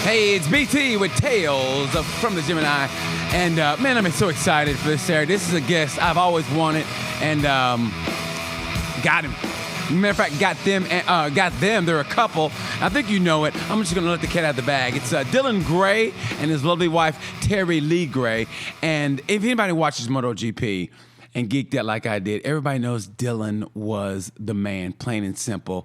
Hey, it's BT with Tales from the Gemini. And man, I'm so excited for this Saturday. This is a guest I've always wanted, and got him. Matter of fact, got them. They're a couple. I think you know it. I'm just gonna let the cat out of the bag. It's Dylan Gray and his lovely wife Terri Lee Gray. And if anybody watches MotoGP and geeked out like I did, everybody knows Dylan was the man, plain and simple.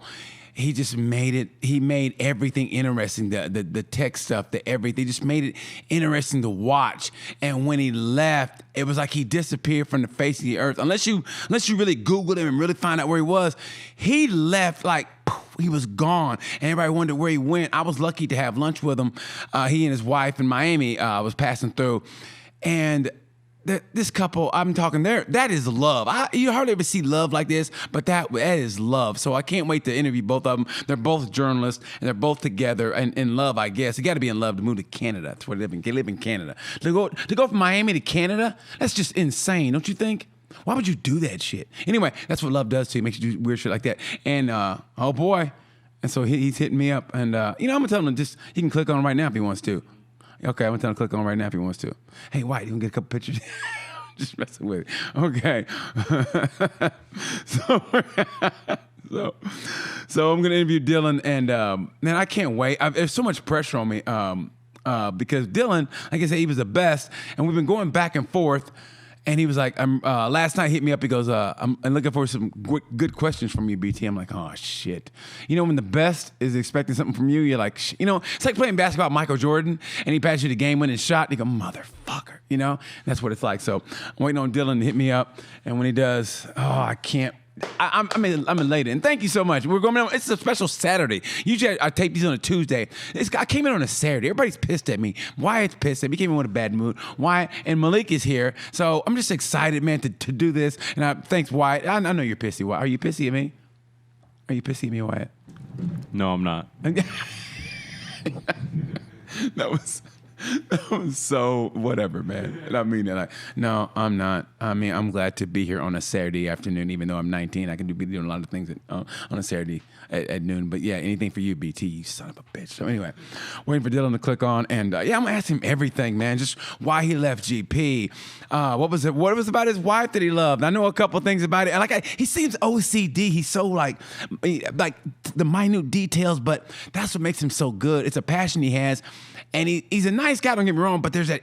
He just made it. He made everything interesting. The tech stuff, the everything. Just made it interesting to watch. And when he left, it was like he disappeared from the face of the earth. Unless you really Googled him and really find out where he was, he left like poof, he was gone. And everybody wondered where he went. I was lucky to have lunch with him. He and his wife in Miami was passing through, and this couple, I'm talking there, that is love. You hardly ever see love like this, but that is love. So I can't wait to interview both of them. They're both journalists, and they're both together and in love, I guess. You got to be in love to move to Canada. That's where they live in. They live in Canada. To go from Miami to Canada, that's just insane, don't you think? Why would you do that shit? Anyway, that's what love does to you. It makes you do weird shit like that. And, oh boy. And so he's hitting me up. And, I'm going to tell him he can click on him right now if he wants to. Okay, I'm going to tell him to click on right now if he wants to. Hey, White, you can get a couple pictures? Just messing with it. Okay. So I'm going to interview Dylan, and man, I can't wait. There's so much pressure on me because Dylan, like I said, he was the best, and we've been going back and forth. And he was like, last night hit me up. He goes, I'm looking for some good questions from you, BT. I'm like, oh, shit. You know, when the best is expecting something from you, you're like, it's like playing basketball with Michael Jordan, and he passes you the game-winning shot, and you go, motherfucker, That's what it's like. So I'm waiting on Dylan to hit me up. And when he does, I can't. I'm elated, and thank you so much. It's a special Saturday. Usually I tape these on a Tuesday. I came in on a Saturday. Everybody's pissed at me. Wyatt's pissed at me. He came in with a bad mood. Wyatt and Malik is here, so I'm just excited, man, to do this. And thanks, Wyatt. I know you're pissy. Wyatt. Are you pissy at me? Are you pissy at me, Wyatt? No, I'm not. That was so whatever, man. And I mean that. No, I'm not. I mean, I'm glad to be here on a Saturday afternoon, even though I'm 19. I can be doing a lot of things on a Saturday at noon. But yeah, anything for you, BT, you son of a bitch. So anyway, waiting for Dylan to click on, and I'm gonna ask him everything, man. Just why he left GP. What was it? What was about his wife that he loved? I know a couple things about it. And he seems OCD. He's so like the minute details, but that's what makes him so good. It's a passion he has. And he's a nice guy, don't get me wrong, but there's a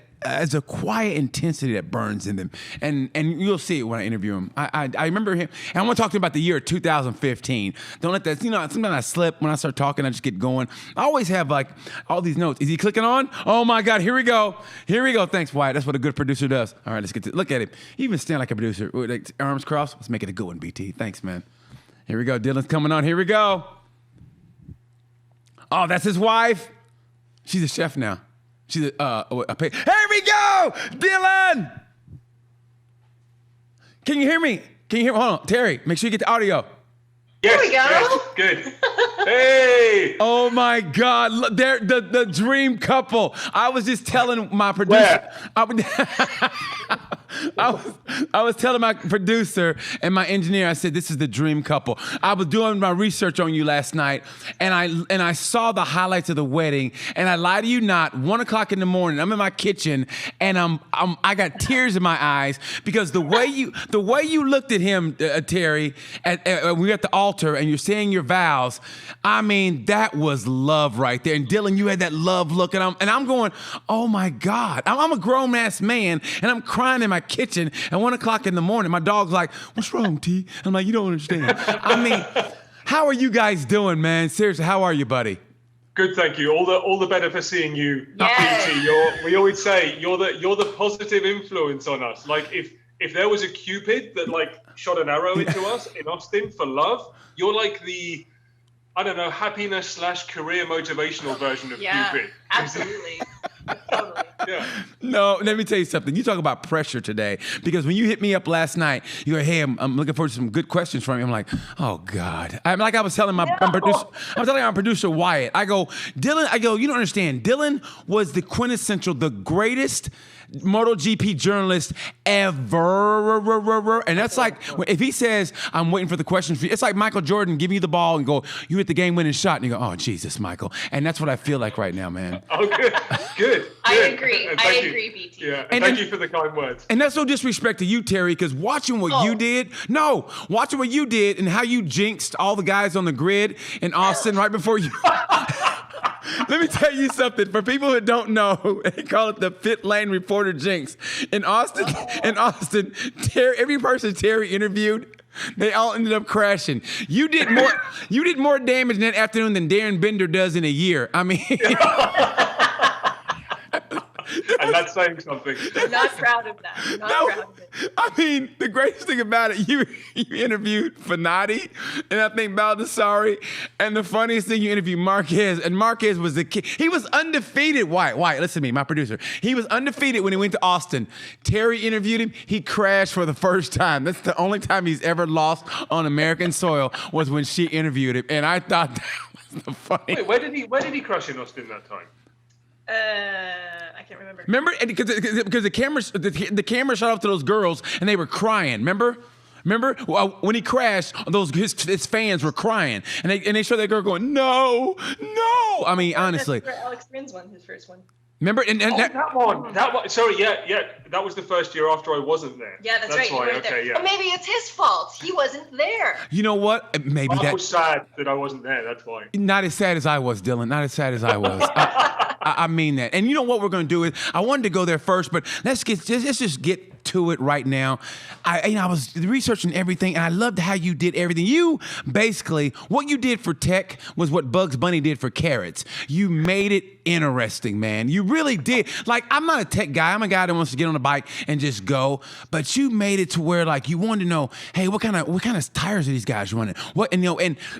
quiet intensity that burns in him. And you'll see it when I interview him. I remember him, and I want to talk to him about the year 2015. Don't let that, sometimes I slip when I start talking, I just get going. I always have like all these notes. Is he clicking on? Oh my God, here we go. Here we go. Thanks, Wyatt. That's what a good producer does. All right, look at him. He even stand like a producer. Like, arms crossed. Let's make it a good one, BT. Thanks, man. Here we go. Dylan's coming on. Here we go. Oh, that's his wife. She's a chef now. She's Here we go, Dylan. Can you hear me? Hold on, Terry. Make sure you get the audio. Yes, here we go. Yes, good. Hey. Oh my God, look, they're the dream couple. I was just telling my producer. I was telling my producer and my engineer, I said, this is the dream couple. I was doing my research on you last night, and I saw the highlights of the wedding, and I lie to you not, 1 o'clock in the morning, I'm in my kitchen, and I got tears in my eyes because the way you looked at him, Terry, we were at the altar, and you're saying your vows. I mean, that was love right there. And Dylan, you had that love look, and I'm going, oh my God, I'm a grown ass man, and I'm crying in my kitchen at 1 o'clock in the morning. My dog's like, what's wrong, T? I'm like, you don't understand. I mean, how are you guys doing, man? Seriously, how are you, buddy? Good, thank you. All the better for seeing you. BT, we always say you're the positive influence on us. Like if there was a Cupid that like shot an arrow into us in Austin for love, you're like the, I don't know, happiness / career motivational version of Cupid. Absolutely. Totally. Yeah. No, let me tell you something. You talk about pressure today, because when you hit me up last night, you go, "Hey, I'm looking forward to some good questions from you." I'm like, "Oh God!" I'm like, I was telling my producer Wyatt. I go, Dylan. I go, you don't understand. Dylan was the quintessential, the greatest MotoGP journalist ever. And that's like, if he says, "I'm waiting for the questions for you," it's like Michael Jordan giving you the ball and go, "You hit the game-winning shot," and you go, "Oh Jesus, Michael." And that's what I feel like right now, man. Oh, good. I agree. I agree, BT. Yeah, and thank you for the kind words. And that's no disrespect to you, Terry, because watching what you did, and how you jinxed all the guys on the grid in Austin right before you. Let me tell you something. For people who don't know, they call it the pit lane reporter jinx. In Austin, every person Terry interviewed, they all ended up crashing. You did more damage in that afternoon than Darren Bender does in a year. I mean. And that's saying something. I'm not proud of that. Proud of it. I mean, the greatest thing about it, you interviewed Fanati, and I think Baldessari, and the funniest thing, you interviewed Marquez, and Marquez was the kid. He was undefeated. Wyatt, listen to me, my producer. He was undefeated when he went to Austin. Terry interviewed him. He crashed for the first time. That's the only time he's ever lost on American soil, was when she interviewed him, and I thought that was the funniest. Wait, where did he crash in Austin that time? I can't remember. Remember, because the camera shot up to those girls and they were crying. Remember when he crashed, his fans were crying, and they showed that girl going, "No." I mean, honestly. That's where Alex Rins won his first one. Remember, that one. Sorry, yeah. That was the first year after I wasn't there. Yeah, that's right. Why. You weren't there. Yeah. But maybe it's his fault. He wasn't there. You know what? Maybe I was sad that I wasn't there. That's why. Not as sad as I was, Dylan. Not as sad as I was. I mean that. And you know what we're going to do is, I wanted to go there first, but let's just get to it right now. I was researching everything, and I loved how you did everything. You basically, what you did for tech was what Bugs Bunny did for carrots. You made it interesting, man. You really did. Like, I'm not a tech guy. I'm a guy that wants to get on a bike and just go. But you made it to where, like, you wanted to know, hey, what kind of tires are these guys running?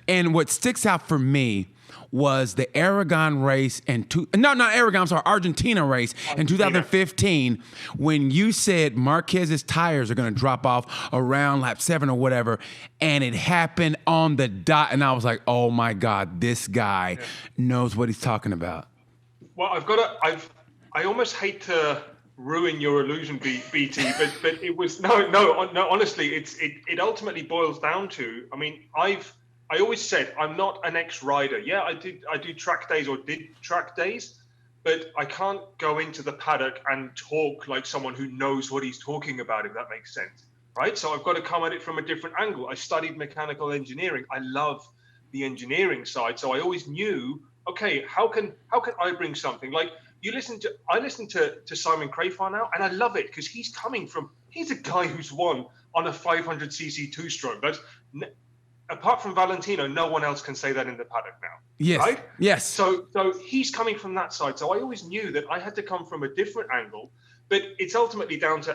And what sticks out for me was the Aragon race Argentina race in 2015, when you said Marquez's tires are going to drop off around lap 7 or whatever, and it happened on the dot, and I was like, oh my God, this guy knows what he's talking about. Well, I almost hate to ruin your illusion, BT, but it was no. Honestly, it ultimately boils down to, I mean, I always said I'm not an ex-rider. Yeah, I do track days, or did track days, but I can't go into the paddock and talk like someone who knows what he's talking about, if that makes sense, right? So I've got to come at it from a different angle. I studied mechanical engineering. I love the engineering side, so I always knew, okay, how can I bring something like I listen to Simon Crafar now, and I love it because he's a guy who's won on a 500cc two-stroke. That's apart from Valentino, no one else can say that in the paddock now. Yes. Right? Yes. So he's coming from that side. So I always knew that I had to come from a different angle, but it's ultimately down to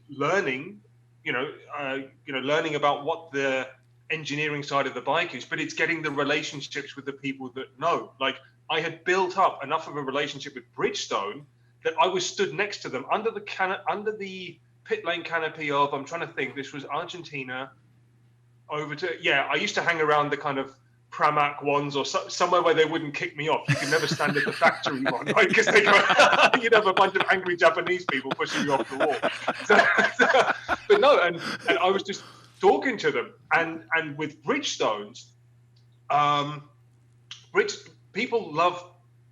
learning, learning about what the engineering side of the bike is, but it's getting the relationships with the people that know. Like, I had built up enough of a relationship with Bridgestone that I was stood next to them under the pit lane canopy of, I'm trying to think, this was Argentina. I used to hang around the kind of Pramac ones, or somewhere where they wouldn't kick me off. You could never stand at the factory one, right? Because you'd have a bunch of angry Japanese people pushing you off the wall. But no, and I was just talking to them, and with Bridgestones, people love.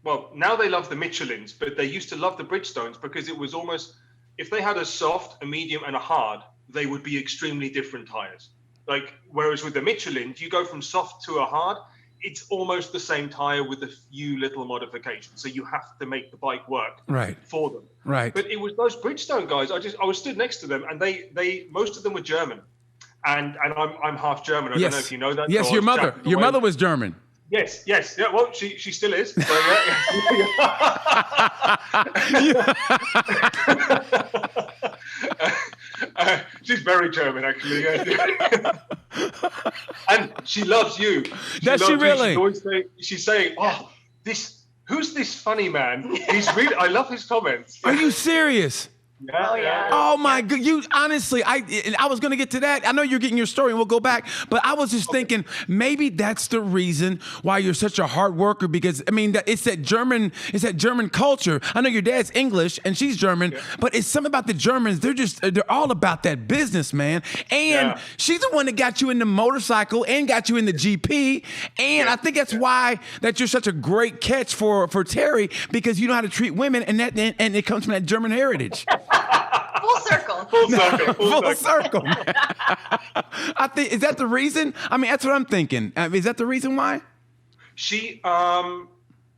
Well, now they love the Michelins, but they used to love the Bridgestones because it was almost, if they had a soft, a medium, and a hard, they would be extremely different tires. Like, whereas with the Michelin, you go from soft to a hard, it's almost the same tire with a few little modifications. So you have to make the bike work for them. Right. But it was those Bridgestone guys. I was stood next to them, and they most of them were German, and I'm half German. I don't know if you know that. Yes, your mother was German. Yes. Yeah, well, she still is. So, she's very German, actually. Yeah. And she loves you. Does she really? She's saying, "Oh, who's this funny man? I love his comments. Are you serious? Yeah. Oh my God! You honestly, I was gonna get to that. I know you're getting your story, and we'll go back. But I was just thinking maybe that's the reason why you're such a hard worker. Because I mean, it's that German culture. I know your dad's English and she's German, but it's something about the Germans. They're all about that business, man. And she's the one that got you into motorcycle and got you into GP. And I think that's why that you're such a great catch for Terry, because you know how to treat women, and it comes from that German heritage. Full circle. Full circle. I think, is that the reason? I mean, that's what I'm thinking. Is that the reason why? She,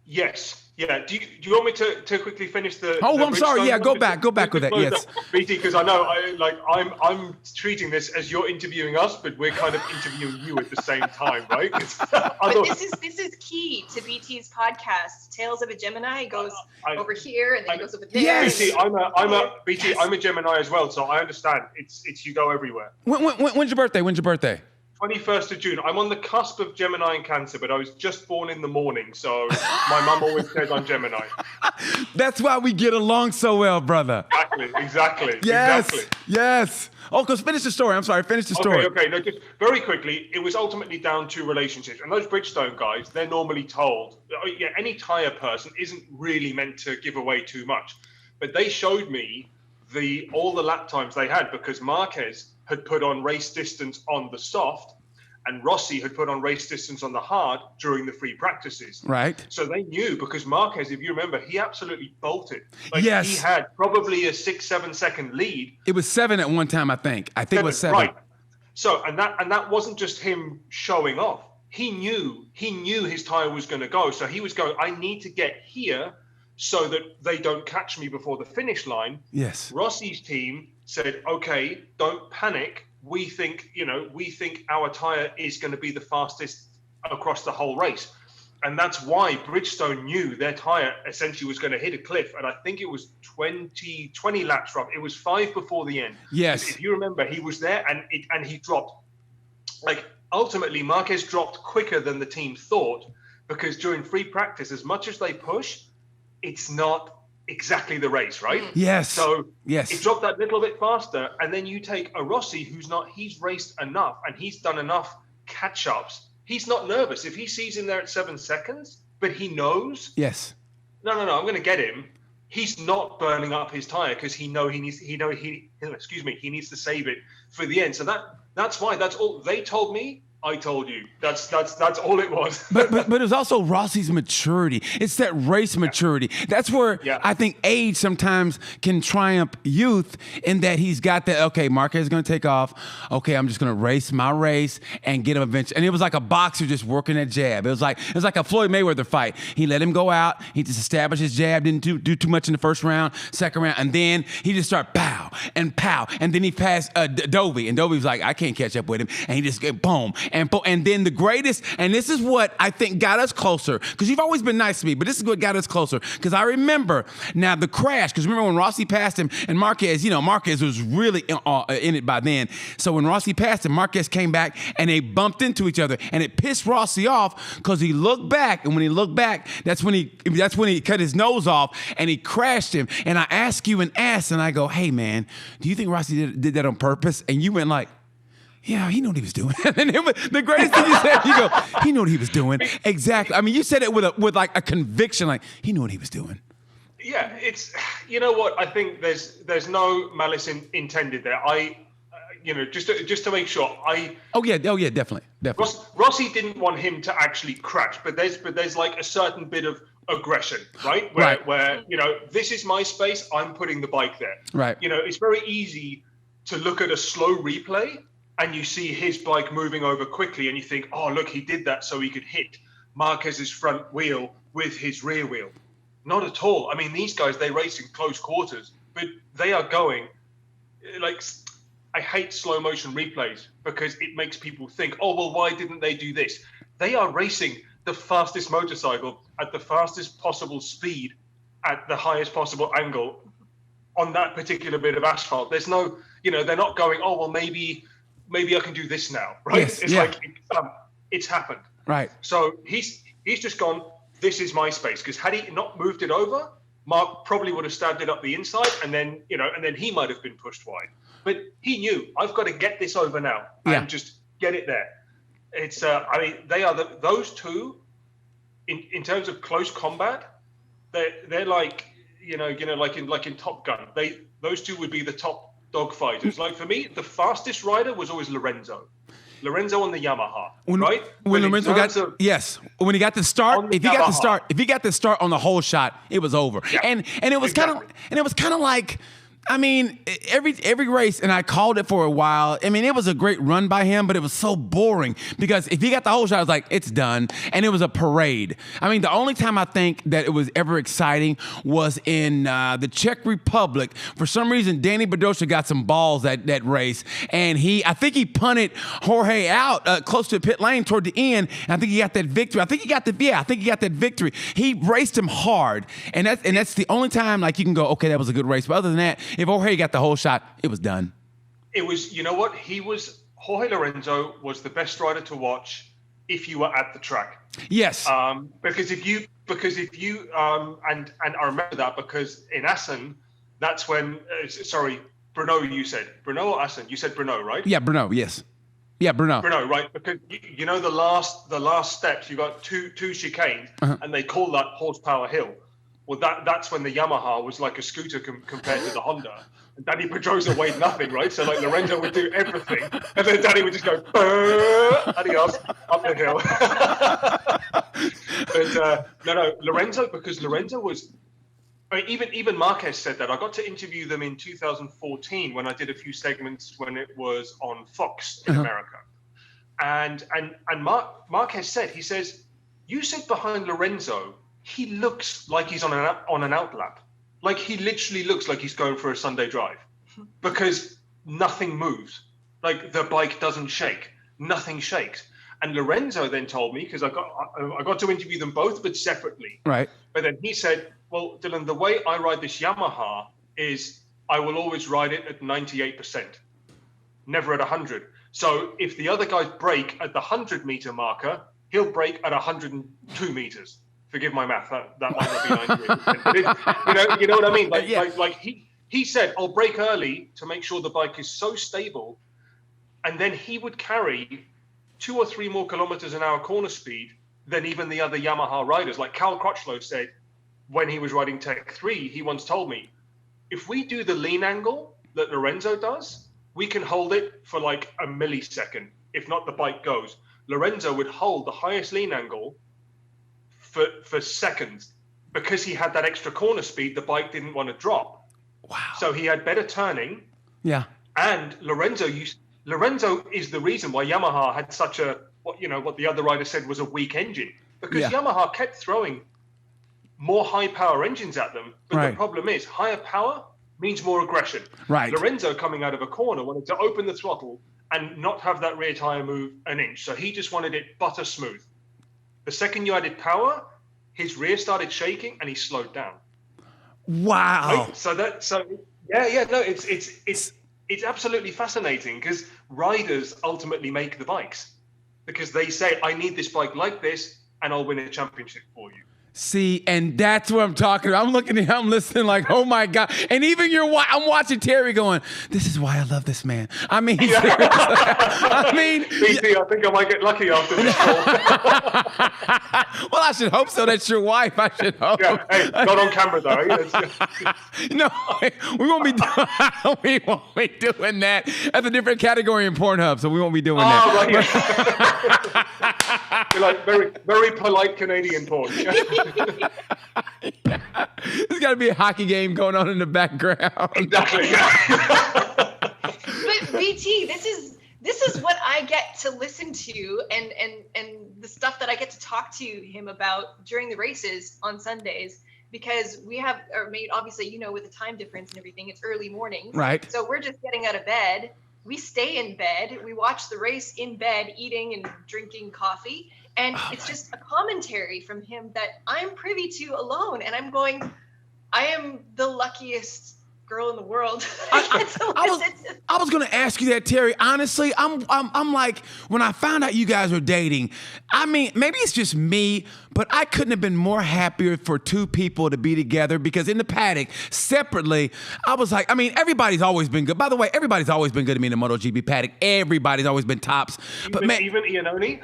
yes. Yeah. Do you want me to quickly finish the? Oh, I'm sorry. Yeah, go back with that. Yes. BT, because I know I'm treating this as you're interviewing us, but we're kind of interviewing you at the same time, right? But this is key to BT's podcast. Tales of a Gemini goes over here and then it goes over there. Yes. BT, I'm a Gemini as well, so I understand. It's you go everywhere. When's your birthday? 21st of June. I'm on the cusp of Gemini and Cancer, but I was just born in the morning, so my mum always says I'm Gemini. That's why we get along so well, brother. Exactly. Yes. Oh, because finish the story. I'm sorry. Finish the story. Okay. No, just very quickly, it was ultimately down to relationships. And those Bridgestone guys, they're normally told, any tire person isn't really meant to give away too much. But they showed me all the lap times they had, because Marquez had put on race distance on the soft and Rossi had put on race distance on the hard during the free practices. Right. So they knew, because Marquez, if you remember, he absolutely bolted. Yes. He had probably a 6-7 second lead. It was 7 at one time, I think. I think it was 7. Right. So, and that wasn't just him showing off. He knew his tire was going to go. So he was going, I need to get here so that they don't catch me before the finish line. Yes. Rossi's team said, okay, don't panic. We think our tire is going to be the fastest across the whole race. And that's why Bridgestone knew their tire essentially was going to hit a cliff. And I think it was 20 laps from. It was 5 before the end. Yes. If you remember, he was there and he dropped. Like, ultimately, Marquez dropped quicker than the team thought, because during free practice, as much as they push, it's not exactly the race, right? Yes. So yes, it dropped that little bit faster, and then you take a Rossi he's raced enough and he's done enough catch-ups. He's not nervous. If he sees him there at 7 seconds, but he knows, yes, no, I'm going to get him. He's not burning up his tire because he needs to save it for the end. So that's why. That's all they told me. I told you. That's all it was. but it was also Rossi's maturity. It's that race maturity. That's where I think age sometimes can triumph youth, in that he's got that, okay, Marquez is going to take off. Okay, I'm just going to race my race and get him eventually. And it was like a boxer just working that jab. It was like a Floyd Mayweather fight. He let him go out. He just established his jab, didn't do too much in the first round, second round, and then he just started pow. And then he passed Dovey, and Dovey was like, I can't catch up with him. And he just get boom. And then the greatest, and this is what I think got us closer, because you've always been nice to me, but this is what got us closer, because I remember now the crash, because remember when Rossi passed him, and Marquez was really in it by then. So when Rossi passed him, Marquez came back, and they bumped into each other, and it pissed Rossi off, because he looked back, and when he looked back, that's when he cut his nose off, and he crashed him. And I asked you and I go, hey man, do you think Rossi did that on purpose? And you went like, yeah, he knew what he was doing. And the greatest thing you said, you go, he knew what he was doing. Exactly. I mean, you said it with like a conviction, like he knew what he was doing. Yeah, it's, you know what? I think there's no malice intended there. Just to make sure, Oh yeah, definitely. Rossi didn't want him to actually crash, but there's like a certain bit of aggression, right? Where this is my space, I'm putting the bike there. Right. It's very easy to look at a slow replay and you see his bike moving over quickly and you think, oh, look, he did that so he could hit Marquez's front wheel with his rear wheel. Not at all. I mean, these guys, they race in close quarters, but they are going, like, I hate slow motion replays because it makes people think, oh, well, why didn't they do this? They are racing the fastest motorcycle at the fastest possible speed at the highest possible angle on that particular bit of asphalt. There's no, they're not going, oh, well, maybe I can do this now, right? Yes, it's like, it's happened. Right. So he's just gone, this is my space. Because had he not moved it over, Mark probably would have stabbed it up the inside, and then he might have been pushed wide. But he knew, I've got to get this over now and just get it there. It's they are those two in terms of close combat. They're like like in Top Gun. Those two would be the top dog fighters. Like for me, the fastest rider was always Lorenzo on the Yamaha, right? When Lorenzo when he got the start, if he got the start on the whole shot, it was over. Yeah, and it was kind of like, I mean, every race, and I called it for a while. I mean, it was a great run by him, but it was so boring because if he got the whole shot, I was like, it's done. And it was a parade. I mean, the only time I think that it was ever exciting was in the Czech Republic. For some reason, Danny Bedosha got some balls that race, and I think he punted Jorge out close to the pit lane toward the end. And I think he got that victory. I think he got that victory. He raced him hard, and that's the only time like you can go, okay, that was a good race. But other than that, if Jorge got the whole shot, it was done. It was, you know what? Jorge Lorenzo was the best rider to watch if you were at the track. Yes. Because if you and I remember that because in Assen, that's when, Brno, you said. Brno or Assen? You said Brno, right? Yeah, Brno, yes. Yeah, Brno. Brno, right? Because you know the last steps, you got two chicanes, and they call that horsepower hill. Well, that's when the Yamaha was like a scooter compared to the Honda. And Danny Pedrosa weighed nothing, right? So like Lorenzo would do everything, and then Danny would just go, adios, up the hill. But no, Lorenzo was. I mean, even Marquez said that. I got to interview them in 2014 when I did a few segments when it was on Fox in America, and Marquez said, he says, you sit behind Lorenzo. He looks like he's on an outlap. Like he literally looks like he's going for a Sunday drive because nothing moves. Like the bike doesn't shake. Nothing shakes. And Lorenzo then told me, because I got to interview them both, but separately. Right. But then he said, well, Dylan, the way I ride this Yamaha is I will always ride it at 98%, never at 100. So if the other guys brake at the 100-meter marker, he'll brake at 102 meters. Forgive my math. That might not be 98%. But you know what I mean? Like he said, I'll brake early to make sure the bike is so stable, and then he would carry 2 or 3 more kilometers an hour corner speed than even the other Yamaha riders. Like Cal Crutchlow said, when he was riding Tech 3, he once told me, if we do the lean angle that Lorenzo does, we can hold it for like a millisecond. If not, the bike goes. Lorenzo would hold the highest lean angle for seconds because he had that extra corner speed. The bike didn't want to drop. Wow. So he had better turning. Yeah. And Lorenzo is the reason why Yamaha had such a what the other rider said was a weak engine, because Yamaha kept throwing more high power engines at them. But the problem is higher power means more aggression. Right. Lorenzo coming out of a corner wanted to open the throttle and not have that rear tire move an inch. So he just wanted it butter smooth. The second you added power, his rear started shaking and he slowed down. Wow. Right? It's absolutely fascinating because riders ultimately make the bikes because they say, I need this bike like this and I'll win a championship for you. See, and that's what I'm talking about. I'm looking at him, listening like, oh my God. And even I'm watching Terry going, this is why I love this man. I mean, BT, I think I might get lucky after this call. Well, I should hope so. That's your wife. I should hope. Yeah, hey, not on camera though. No, we won't be doing that. That's a different category in Pornhub, so we won't be doing that. Right, yeah. You're like very, very polite Canadian porn. There's got to be a hockey game going on in the background. Exactly. Yeah. But BT, this is what I get to listen to, and the stuff that I get to talk to him about during the races on Sundays, because obviously, with the time difference and everything, it's early mornings. Right. So we're just getting out of bed. We stay in bed. We watch the race in bed, eating and drinking coffee. And it's just a commentary from him that I'm privy to alone. And I'm going, I am the luckiest girl in the world. I was going to ask you that, Terry. Honestly, I'm like, when I found out you guys were dating, I mean, maybe it's just me, but I couldn't have been more happier for two people to be together, because in the paddock, separately, I was like, I mean, everybody's always been good. By the way, everybody's always been good to me in the MotoGP paddock. Everybody's always been tops. But man, even Iannone?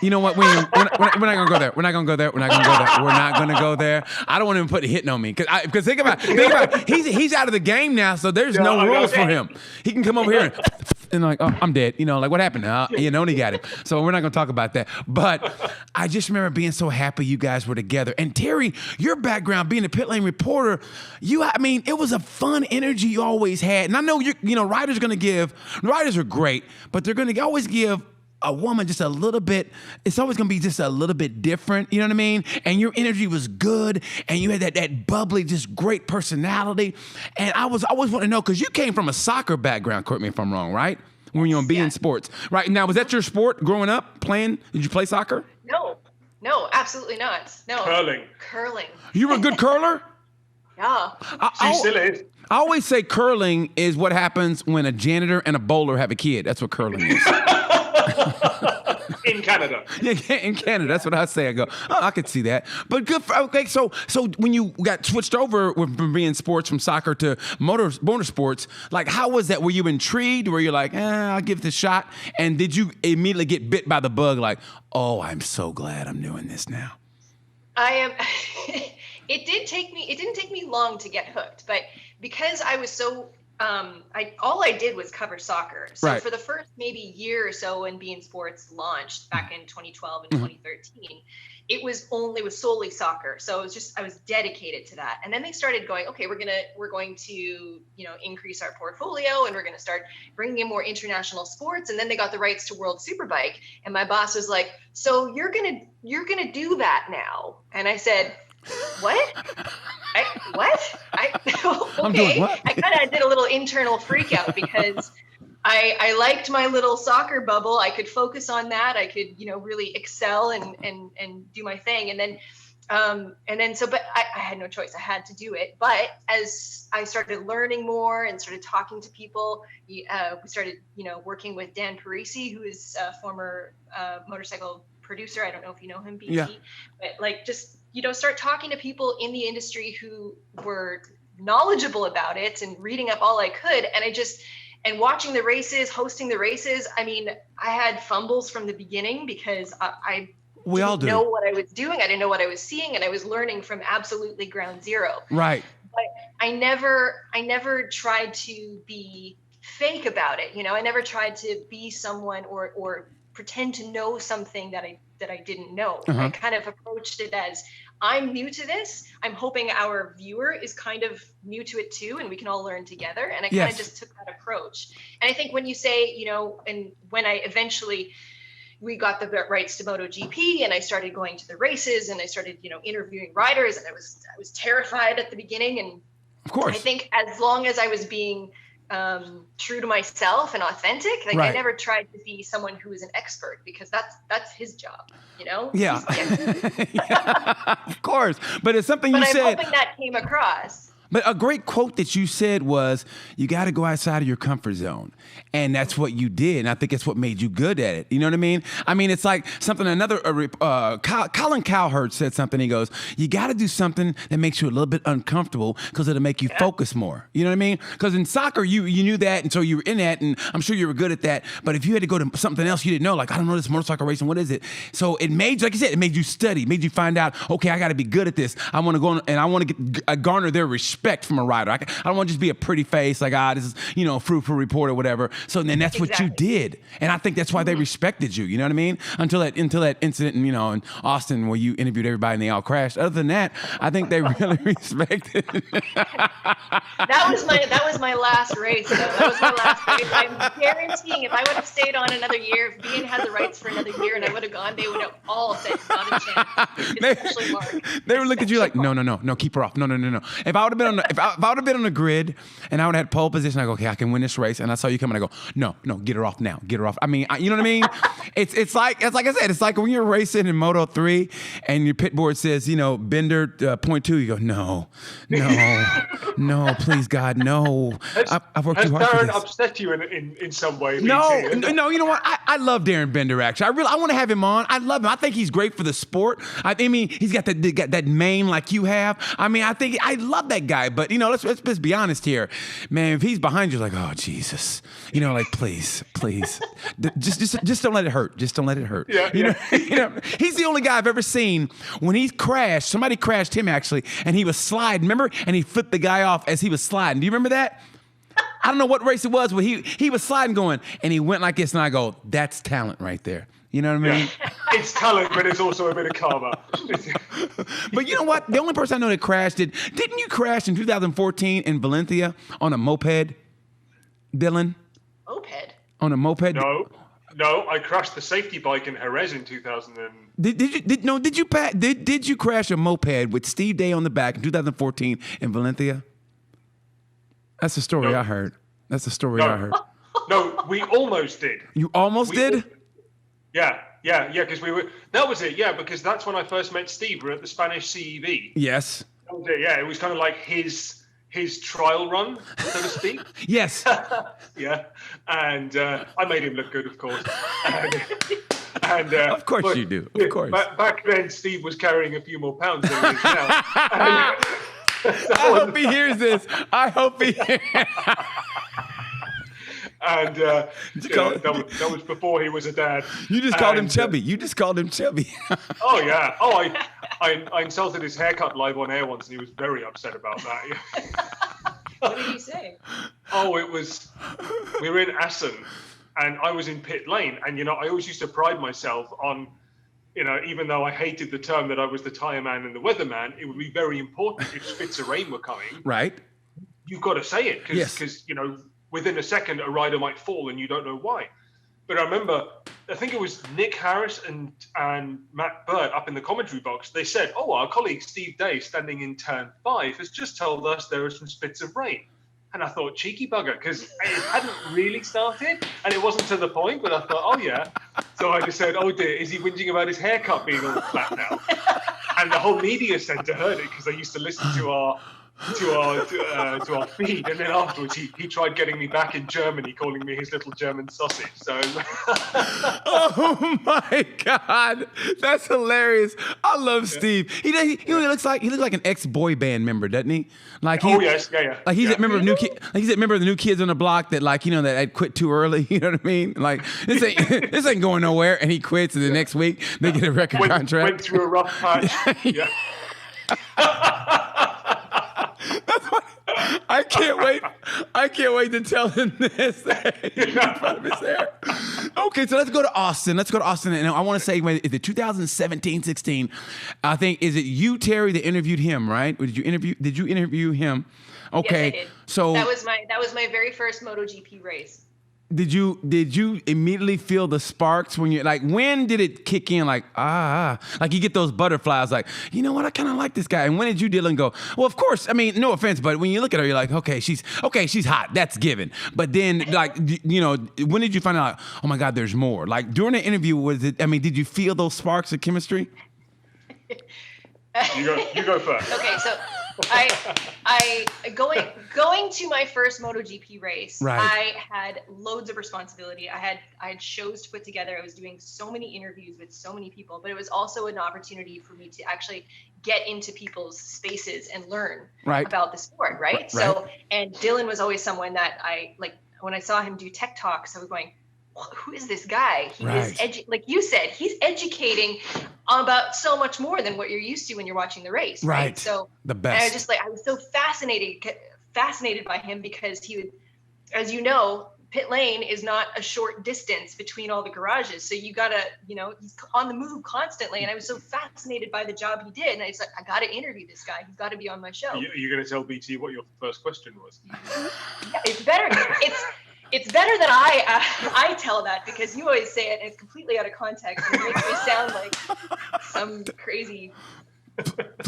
You know what? We're not gonna go there. We're not gonna go there. We're not gonna go there. We're not gonna go there. I don't want him to put a hitting on me, because think about it. He's out of the game now, so there's no rules for him. He can come over here and like, oh, I'm dead. You know, like what happened? Iannone got him. So we're not gonna talk about that. But I just remember being so happy you guys were together. And Terry, your background being a pit lane reporter, I mean, it was a fun energy you always had. And I know riders are great, but they're gonna always give a woman just a little bit, it's always gonna be just a little bit different, you know what I mean? And your energy was good, and you had that bubbly, just great personality. And I always want to know, because you came from a soccer background, correct me if I'm wrong, right? When you were on beIN Sports. Right, now, was that your sport growing up, playing? Did you play soccer? No, absolutely not. No. Curling. You were a good curler? Yeah. She still is. I always say curling is what happens when a janitor and a bowler have a kid. That's what curling is. In Canada. Yeah, in Canada. That's what I say. I go, oh, I could see that. But good. Okay, so when you got switched over from beIN Sports, from soccer to motorsports, like, how was that? Were you intrigued? Were you like, I'll give this a shot? And did you immediately get bit by the bug, like, oh, I'm so glad I'm doing this now? I am. It didn't take me long to get hooked, but because I was so all I did was cover soccer. So for the first maybe year or so when beIN Sports launched back in 2012 and 2013, it was solely soccer. So I was dedicated to that. And then they started going, okay, we're going to, increase our portfolio, and we're going to start bringing in more international sports. And then they got the rights to World Superbike. And my boss was like, so you're going to do that now. And I said, what? Okay. I kind of did a little internal freak out, because I liked my little soccer bubble. I could focus on that. I could, really excel and do my thing. And then but I had no choice. I had to do it. But as I started learning more and started talking to people, we started, working with Dan Parisi, who is a former motorcycle producer. I don't know if you know him, BT, but like, just, start talking to people in the industry who were knowledgeable about it, and reading up all I could. And watching the races, hosting the races. I mean, I had fumbles from the beginning, because I didn't know what I was doing. I didn't know what I was seeing, and I was learning from absolutely ground zero. Right. But I never tried to be fake about it. I never tried to be someone or pretend to know something that I didn't know. I kind of approached it as, I'm new to this. I'm hoping our viewer is kind of new to it too, and we can all learn together. And I kind of just took that approach. And I think when you say, and when we got the rights to MotoGP, and I started going to the races, and I started, interviewing riders, and I was terrified at the beginning. And of course, I think as long as I was being true to myself and authentic, I never tried to be someone who is an expert, because that's his job, Yeah. Yeah, of course. But it's something you said. But I'm hoping that came across. But a great quote that you said was, you got to go outside of your comfort zone. And that's what you did. And I think it's what made you good at it. You know what I mean? I mean, it's like something Colin Cowherd said something. He goes, you got to do something that makes you a little bit uncomfortable, because it'll make you focus more. You know what I mean? Because in soccer, you knew that. And so you were in that. And I'm sure you were good at that. But if you had to go to something else you didn't know, like, I don't know this motorcycle racing, what is it? So it made, like you said, it made you study, made you find out, okay, I got to be good at this. I want to go on, and I want to garner their respect from a rider. I don't want to just be a pretty face, like, this is, fruitful report or whatever. So then that's what you did. And I think that's why they respected you. You know what I mean? Until that incident, in Austin, where you interviewed everybody and they all crashed. Other than that, I think they really respected. That was my last race, though. That was my last race. I'm guaranteeing, if I would have stayed on another year, if beIN had the rights for another year and I would have gone, they would have all said, not a chance. Especially Mark. They would look at you like, no, keep her off. No. If I would have been if I would have been on the grid and I would have had pole position, I go, okay, I can win this race. And I saw you coming, I go, no, get her off now. Get her off. I mean, you know what I mean? It's like I said, it's like when you're racing in Moto 3 and your pit board says, Bender 0.2, you go, no, please God, no. I've worked too hard for Darren this. upset you in some way? No, BT? you know what? I love Darren Bender, actually. I want to have him on. I love him. I think he's great for the sport. I mean, he's got that mane like you have. I mean, I love that guy. But, let's be honest here. Man, if he's behind you, like, oh, Jesus. Please. Just don't let it hurt. Just don't let it hurt. Yeah. He's the only guy I've ever seen when he crashed. Somebody crashed him, actually, and he was sliding, remember? And he flipped the guy off as he was sliding. Do you remember that? I don't know what race it was, but he was sliding going, and he went like this, and I go, that's talent right there. You know what I mean? Yeah. It's talent, but it's also a bit of karma. But you know what? The only person I know that crashed didn't you crash in 2014 in Valencia on a moped, Dylan? Moped? On a moped? No, I crashed the safety bike in Jerez in 2000. Did you crash a moped with Steve Day on the back in 2014 in Valencia? That's the story I heard. That's the story I heard. No, we almost did. You almost did? Yeah, because that was it, because that's when I first met Steve. We're at the Spanish CEV. Yes. That was it, it was kind of like his trial run, so to speak. Yes. Yeah, and I made him look good, of course. And of course you do, of course. Back then, Steve was carrying a few more pounds than he is now. I hope he hears this. I hope he hears. And that was before he was a dad. You just called him chubby. Oh yeah. Oh, I insulted his haircut live on air once, and he was very upset about that. What did he say? Oh, we were in Assen, and I was in pit lane, and I always used to pride myself on, even though I hated the term that I was the tyre man and the weatherman, it would be very important if spits of rain were coming. Right. You've got to say it because within a second, a rider might fall and you don't know why. But I remember, I think it was Nick Harris and Matt Bird up in the commentary box. They said, our colleague Steve Day, standing in turn 5, has just told us there are some spits of rain. And I thought, cheeky bugger, because it hadn't really started and it wasn't to the point, but I thought, oh yeah. So I just said, oh dear, is he whinging about his haircut being all flat now? And the whole media centre heard it because they used to listen to our feed, and then afterwards he tried getting me back in Germany, calling me his little German sausage. So, oh my God, that's hilarious! I love Steve. He looks like an ex-boy band member, doesn't he? Like yes. Like he's a member of he's a member of the New Kids on the Block that that had quit too early. You know what I mean? Like this ain't going nowhere, and he quits, and the next week they get a record contract. Went through a rough patch. Yeah. I can't wait to tell him this. In front of his hair. Okay, so let's go to Austin. And I want to say, is it 2017-16? I think, is it you, Terry, that interviewed him, right? Or did you interview him? Okay. Yes, I did. So that was my very first MotoGP race. Did you immediately feel the sparks when did it kick in? Like you get those butterflies, like, you know what, I kind of like this guy. And when did you, Dylan, go, well, of course, I mean, no offense, but when you look at her, you're like, okay, she's hot, that's given. But then, when did you find out, oh my God, there's more? Like during the interview, did you feel those sparks of chemistry? You go first. Okay, so I going to my first MotoGP race. Right. I had loads of responsibility. I had shows to put together. I was doing so many interviews with so many people, but it was also an opportunity for me to actually get into people's spaces and learn about the sport, right? So, and Dylan was always someone that I like. When I saw him do tech talks, I was going, who is this guy? He is like you said, he's educating about so much more than what you're used to when you're watching the race. Right. So the best. And I was so fascinated by him because he would, as you know, pit lane is not a short distance between all the garages. So you gotta, he's on the move constantly. And I was so fascinated by the job he did. And I was like, I gotta interview this guy. He's gotta be on my show. You're gonna tell BT what your first question was? Yeah, it's better. It's better that I tell that, because you always say it and it's completely out of context and it makes me sound like some crazy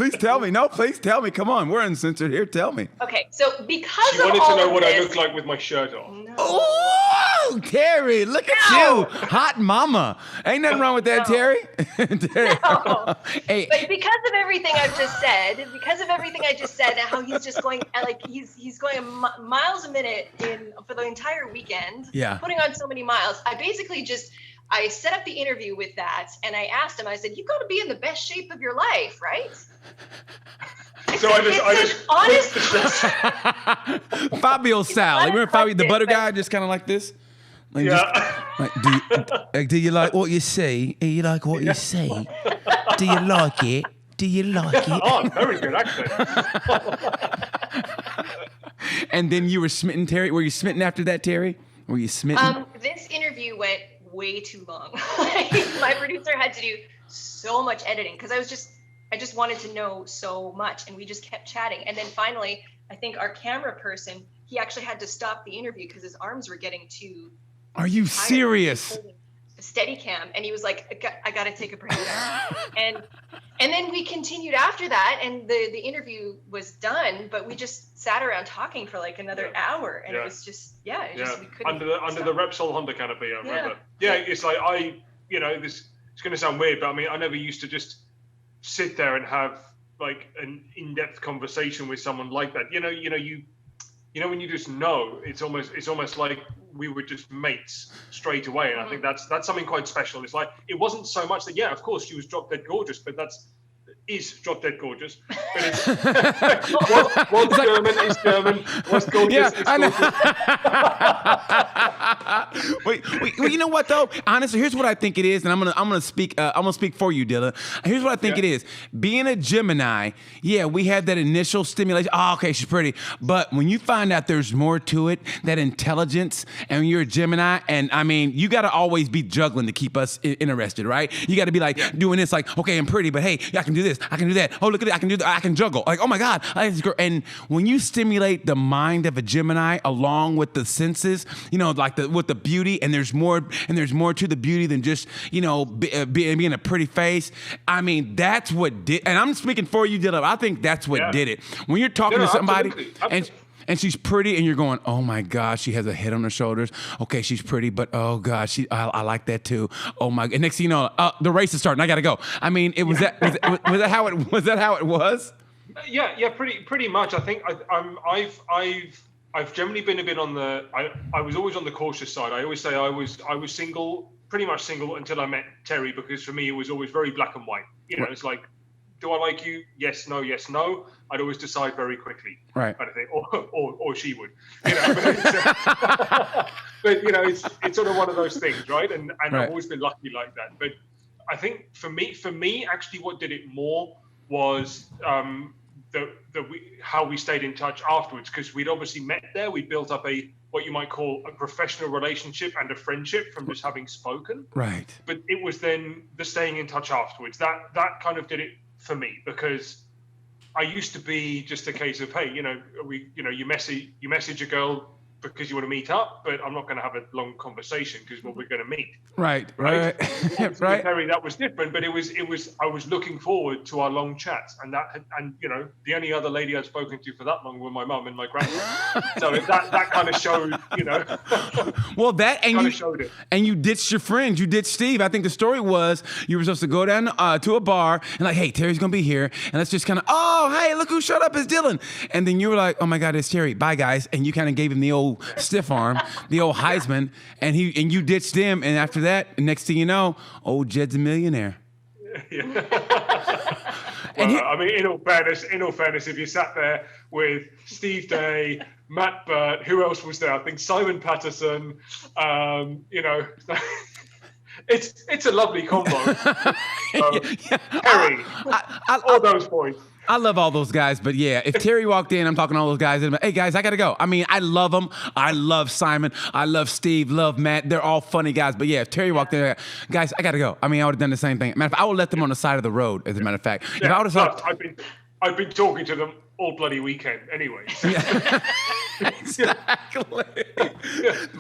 Please tell me. No, please tell me. Come on, we're uncensored here. Tell me. Okay, so because She of wanted all to know of what I this- look like with my shirt off. No. Oh, Terry, look at you. Hot mama. Ain't nothing wrong with that, No. Terry. Terry. No. Hey, But because of everything I've just said, and how he's just going like he's going miles a minute for the entire weekend, Yeah. putting on so many miles. I set up the interview with that, and I asked him. I said, "You've got to be in the best shape of your life, right?" So I just honest. Fabio Sal. Remember Fabio, the butter But- guy, just kind of like this? Like, Yeah. do you like what you see? Do you like what you see? Do you like it? Do you like it? Oh, very good accent. And then you were smitten, Terry. Were you smitten after that, Terry? Were you smitten? This interview went way too long. My producer had to do so much editing because I just wanted to know so much, and we just kept chatting. And then finally, I think our camera person, he actually had to stop the interview because his arms were getting too Are you tired. serious? A steady cam, and he was like, I got to take a break now. and then we continued after that, and the interview was done, but we just sat around talking for like another hour, and it was just we couldn't under the Repsol Honda canopy. I remember. Yeah, it's like this. It's going to sound weird, but I mean, I never used to just sit there and have like an in-depth conversation with someone like that. You know when you just know, it's almost like we were just mates straight away. And I think that's something quite special. It's like, it wasn't so much that, of course she was drop dead gorgeous, but is drop dead gorgeous. But it's what's German is German. What's gorgeous is gorgeous. Wait, well, you know what though? Honestly, here's what I think it is, and I'm gonna speak for you, Dilla. Here's what I think it is. Being a Gemini, we had that initial stimulation. Oh, okay, she's pretty. But when you find out there's more to it, that intelligence, and when you're a Gemini, and I mean, you gotta always be juggling to keep us interested, right? You gotta be like doing this, like, okay, I'm pretty, but hey, I can do this, I can do that. Oh, look at it, I can do that, I can juggle. Like, oh my God, I like this girl. And when you stimulate the mind of a Gemini along with the senses, like with the beauty, and there's more to the beauty than just being a pretty face. I mean, that's what did. And I'm speaking for you, Dylan. I think that's what did it. When you're talking to somebody and she's pretty, and you're going, oh my gosh, she has a head on her shoulders. Okay, she's pretty, but oh gosh, I like that too. Oh my! And next thing you know, the race is starting. I gotta go. I mean, was that how it was? Yeah, pretty much. I think I've generally been a bit on the. I was always on the cautious side. I always say I was single, pretty much single until I met Terry, because for me it was always very black and white. It's like, do I like you? Yes, no, yes, no. I'd always decide very quickly. Right. Kind of thing. Or she would. But it's sort of one of those things, right? And right. I've always been lucky like that. But I think for me, actually, what did it more was how we stayed in touch afterwards, because we'd obviously met there. We built up what you might call a professional relationship and a friendship from just having spoken. Right. But it was then the staying in touch afterwards that kind of did it for me, because I used to be just a case of, hey, you message a girl because you want to meet up, but I'm not going to have a long conversation because we're going to meet. Right. Right. Terry, that was different, but it was. I was looking forward to our long chats, and the only other lady I'd spoken to for that long were my mum and my grandma. So that kind of showed, Well, that and kind you of showed it. And you ditched your friends. You ditched Steve. I think the story was you were supposed to go down to a bar and like, hey, Terry's gonna be here, and let's just kind of, oh, hey, look who showed up, it's Dylan. And then you were like, oh my God, it's Terry. Bye, guys. And you kind of gave him the old stiff arm, the old Heisman, and you ditched him. And after that, next thing you know, old Jed's a millionaire. Yeah. I mean, in all fairness, if you sat there with Steve Day, Matt Burt, who else was there? I think Simon Patterson. It's a lovely combo. Terry, all those points. I love all those guys, but if Terry walked in, I'm talking to all those guys, and I'm like, hey guys, I gotta go. I mean, I love them. I love Simon. I love Steve. Love Matt. They're all funny guys. But if Terry walked in, guys, I gotta go. I mean, I would have done the same thing. Matter of fact, I would let them on the side of the road. As a matter of fact, if I would have, I've been talking to them all bloody weekend, anyway. Exactly.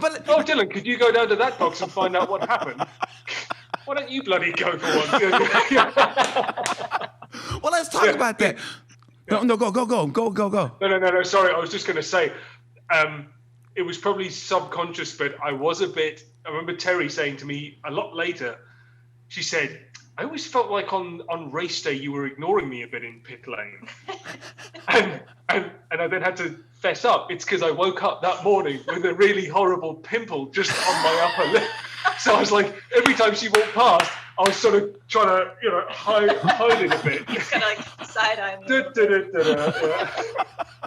But Dylan, could you go down to that box and find out what happened? Why don't you bloody go for one? Well, let's talk about that. No, go. No. Sorry, I was just going to say, it was probably subconscious, but I remember Terry saying to me a lot later, she said, I always felt like on race day you were ignoring me a bit in pit lane. and I then had to fess up. It's because I woke up that morning with a really horrible pimple just on my upper lip. So I was like, every time she walked past, I was sort of trying to, hide it a bit. He's kind of like side-eye me.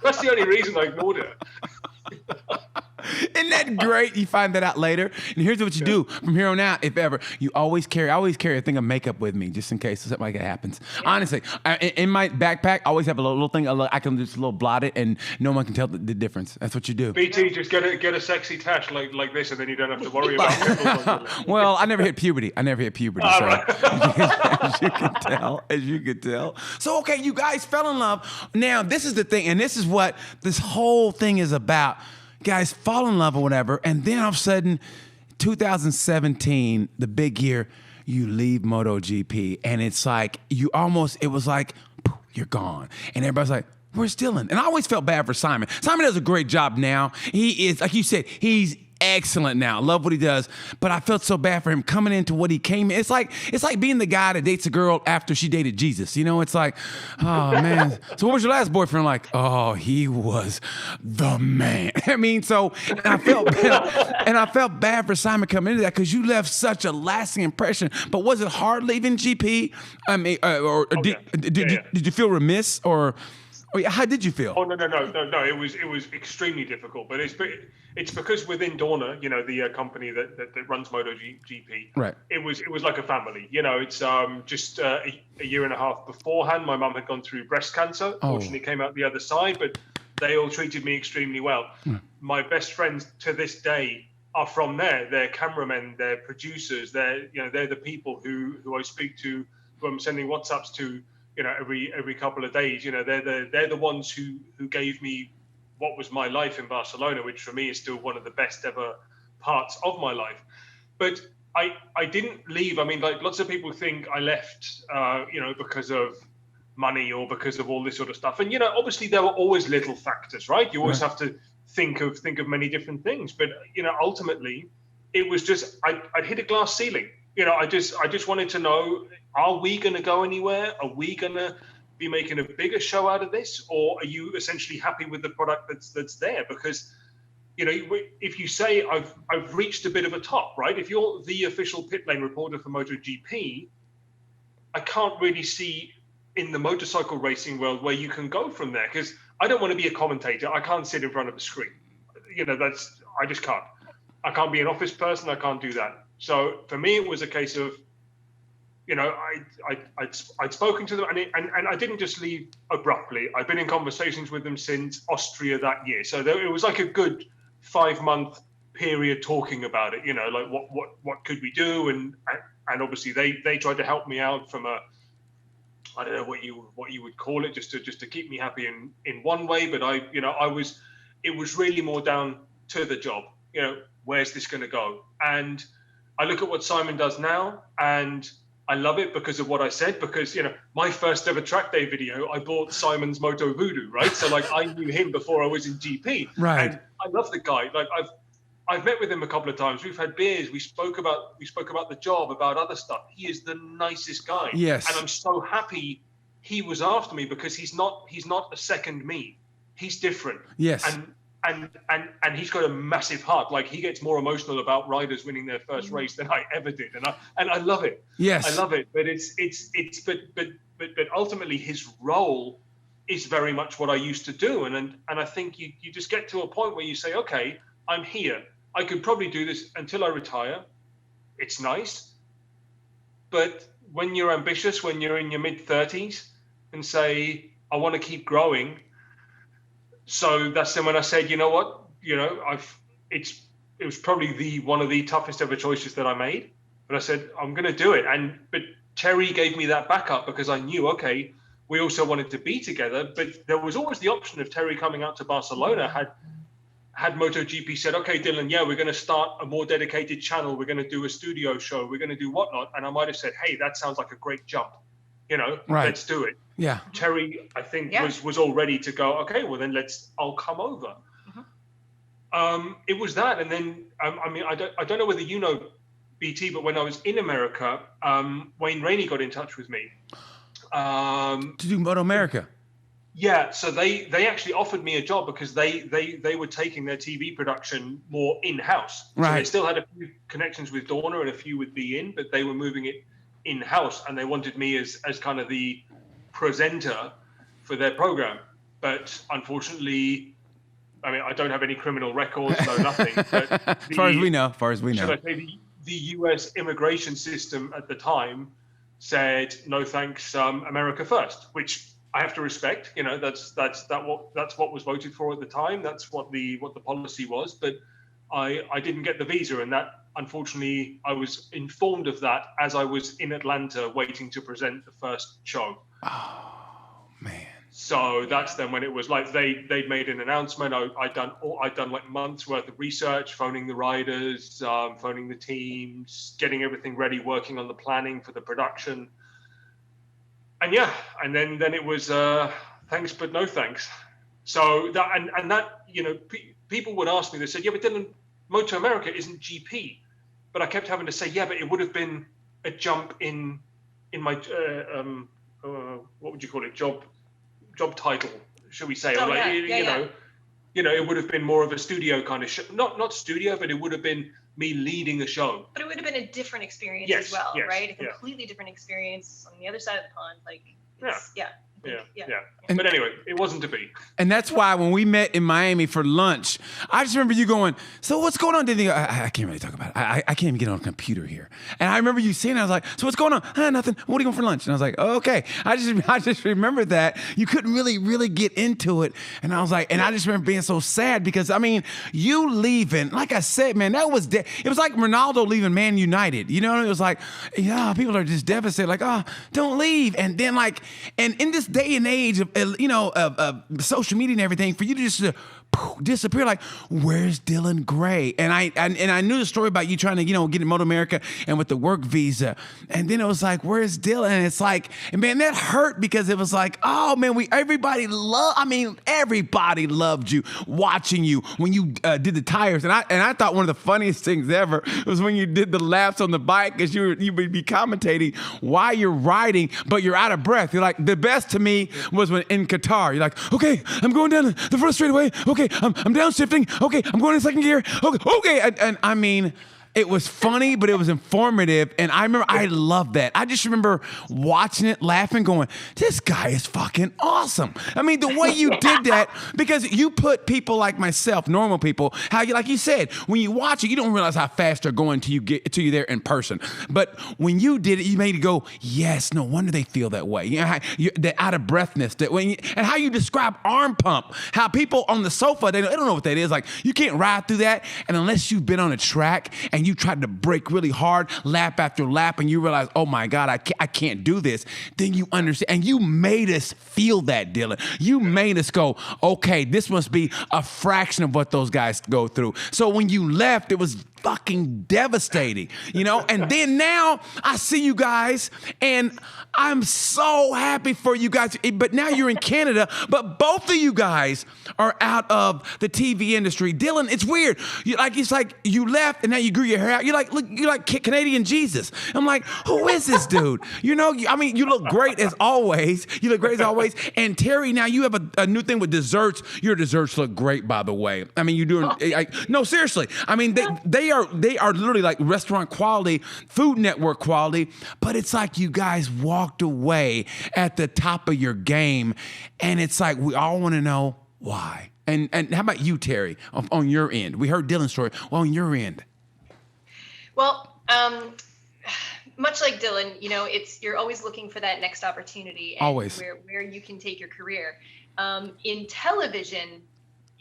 That's the only reason I ignored her. Isn't that great? You find that out later. And here's what you do from here on out, if ever. I always carry a thing of makeup with me just in case something like that happens. Yeah. Honestly, in my backpack, I always have a little thing. I can just a little blot it and no one can tell the difference. That's what you do. BT, just get a sexy tash like this and then you don't have to worry about it. Well, I never hit puberty. So right. as you can tell. So, okay, you guys fell in love. Now, this is the thing, and this is what this whole thing is about. Guys fall in love or whatever, and then all of a sudden, 2017, the big year, you leave MotoGP, and it's like, it was like, poof, you're gone. And everybody's like, where's Dylan? And I always felt bad for Simon. Simon does a great job now. He is, like you said, he's excellent now. Love what he does. But I felt so bad for him coming into what he came in. It's like being the guy that dates a girl after she dated Jesus. It's like, oh man. So what was your last boyfriend like? Oh, he was the man. I mean, and I felt bad for Simon coming into that because you left such a lasting impression. But was it hard leaving GP? I mean, did you feel remiss or how did you feel? Oh no! It was extremely difficult, but it's because within Dorna, the company that runs MotoGP, right? It was like a family. It's just a year and a half beforehand, my mum had gone through breast cancer. Fortunately, came out the other side, but they all treated me extremely well. My best friends to this day are from there. They're cameramen, they're producers, they're the people who I speak to, who I'm sending WhatsApps to. Every couple of days, they're the ones who gave me what was my life in Barcelona, which for me is still one of the best ever parts of my life. But I didn't leave. I mean, like lots of people think I left, because of money or because of all this sort of stuff. And, obviously there were always little factors, right? You always have to think of many different things. But, ultimately it was just, I'd hit a glass ceiling. I just wanted to know, are we going to go anywhere? Are we going to be making a bigger show out of this? Or are you essentially happy with the product that's there? Because, if you say I've reached a bit of a top, right? If you're the official pit lane reporter for MotoGP, I can't really see in the motorcycle racing world where you can go from there. Because I don't want to be a commentator. I can't sit in front of a screen. I just can't. I can't be an office person. I can't do that. So for me, it was a case of, I'd spoken to them and I didn't just leave abruptly. I've been in conversations with them since Austria that year. So it was like a good 5-month period talking about it, like what could we do? And obviously they tried to help me out from I don't know what you would call it, just to keep me happy in one way. But it was really more down to the job, where's this going to go? And I look at what Simon does now and I love it because of what I said, because, my first ever track day video, I bought Simon's Moto Voodoo, right? So like I knew him before I was in GP. Right. And I love the guy. Like I've met with him a couple of times. We've had beers. We spoke about the job, about other stuff. He is the nicest guy. Yes. And I'm so happy he was after me because he's not a second me. He's different. Yes. And he's got a massive heart. Like he gets more emotional about riders winning their first race than I ever did, and I love it. Yes, I love it. But but ultimately his role is very much what I used to do, and I think you just get to a point where you say, okay, I'm here. I could probably do this until I retire. It's nice, but when you're ambitious, when you're in your mid-30s, and say I want to keep growing. So that's then when I said, you know what, it was probably one of the toughest ever choices that I made, but I said, I'm going to do it. But Terry gave me that backup because I knew, okay, we also wanted to be together, but there was always the option of Terry coming out to Barcelona had MotoGP said, okay, Dylan, we're going to start a more dedicated channel. We're going to do a studio show. We're going to do whatnot. And I might've said, hey, that sounds like a great jump. Right. let's do it. Yeah. Terry, I think, was all ready to go. Okay, well then I'll come over. It was that, and then I don't know whether you know BT, but when I was in America, Wayne Rainey got in touch with me to do Moto America. Yeah, so they actually offered me a job because they were taking their TV production more in-house. Right. So they still had a few connections with Dorna and a few with Be In, but they were moving it in-house, and they wanted me as kind of the presenter for their program. But unfortunately, I mean, I don't have any criminal records, no nothing. But as far as we know. Should I say the U.S. immigration system at the time said no thanks, America first, which I have to respect. That's what was voted for at the time. That's what the policy was. But I didn't get the visa, and that, unfortunately, I was informed of that as I was in Atlanta waiting to present the first show. Oh man. So that's then when it was like they made an announcement. I'd done like months worth of research, phoning the riders, phoning the teams, getting everything ready, working on the planning for the production. And then it was thanks but no thanks. So that people would ask me, they said, yeah, but Dylan, Moto America isn't GP. But I kept having to say, yeah, but it would have been a jump in my what would you call it, job title, should we say? It would have been more of a studio kind of show, not studio, but it would have been me leading a show. But it would have been a different experience as well, right? A completely different experience on the other side of the pond. But anyway, it wasn't to be. And that's why when we met in Miami for lunch, I just remember you going, so what's going on? I can't really talk about it. I can't even get on a computer here. And I remember you saying, I was like, so what's going on? Nothing. What are you going for lunch? And I was like, oh, okay. I just remember that you couldn't really get into it. And I was like, and I just remember being so sad because, I mean, you leaving, like I said, man, it was like Ronaldo leaving Man United. It was like, people are just devastated, like, oh, don't leave. And then and in this day and age of social media and everything, for you to just disappear, like, where's Dylan Gray? And I knew the story about you trying to get in Moto America and with the work visa, and then it was like, where's Dylan? And it's like, and man, that hurt because it was like, oh man, everybody loved you, watching you when you did the tires, and I thought one of the funniest things ever was when you did the laps on the bike, because you would be commentating while you're riding, but you're out of breath. You're like, the best to me was when in Qatar, you're like, okay, I'm going down the first straightaway. Okay, I'm downshifting. Okay, I'm going in second gear. Okay. And I mean, it was funny, but it was informative. And I remember, I loved that. I just remember watching it, laughing, going, this guy is fucking awesome. I mean, the way you did that, because you put people like myself, normal people, like you said, when you watch it, you don't realize how fast they're going till you there in person. But when you did it, you made it go, yes, no wonder they feel that way. The out of breathness, and how you describe arm pump, how people on the sofa, they don't know what that is. Like, you can't ride through that. And unless you've been on a track and you tried to brake really hard, lap after lap, and you realize, oh my God, I can't do this, then you understand. And you made us feel that, Dylan. You made us go, okay, this must be a fraction of what those guys go through. So when you left, it was fucking devastating, and then now I see you guys and I'm so happy for you guys, but now you're in Canada, but both of you guys are out of the TV industry. Dylan, it's weird. It's like you left and now you grew your hair out. You're like Canadian Jesus. I'm like, who is this dude? You look great as always. And Terry, now you have a new thing with desserts. Your desserts look great, by the way. I mean, you're doing, no, seriously. I mean, they are literally like restaurant quality, Food Network quality, but it's like you guys walked away at the top of your game, and it's like we all want to know why. And how about you, Terry, on your end? We heard Dylan's story. Well, on your end. Well, much like Dylan, you're always looking for that next opportunity, and always where you can take your career. In television,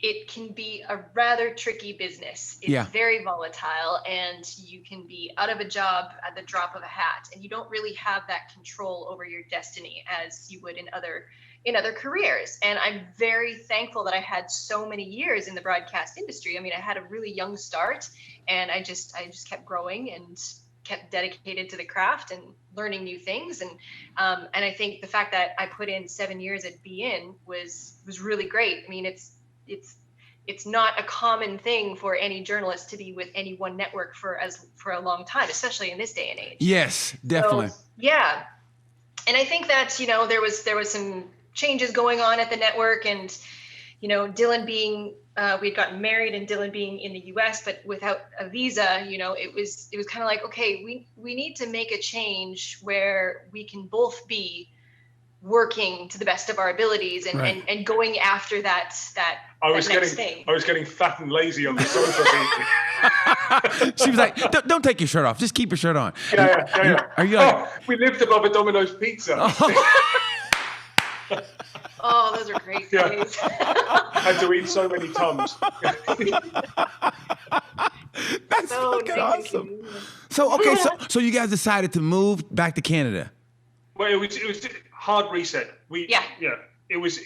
it can be a rather tricky business. It's very volatile, and you can be out of a job at the drop of a hat, and you don't really have that control over your destiny as you would in other careers. And I'm very thankful that I had so many years in the broadcast industry. I mean, I had a really young start, and I just kept growing, and kept dedicated to the craft and learning new things. And I think the fact that I put in 7 years at BN was really great. I mean, it's not a common thing for any journalist to be with any one network for a long time, especially in this day and age. Yes, definitely. So, yeah. And I think that, there was some changes going on at the network, and, Dylan being, we'd gotten married, and Dylan being in the US, but without a visa, it was kind of like, okay, we need to make a change where we can both be working to the best of our abilities and, right. and going after that I was next getting fat and lazy on the sofa. She was like, don't take your shirt off. Just keep your shirt on. Yeah. Are you like, we lived above a Domino's pizza. Oh, those are great days. I had to eat so many Tums. That's So fucking nice. awesome. So, okay, so you guys decided to move back to Canada. Well, it was hard reset. Yeah. It was.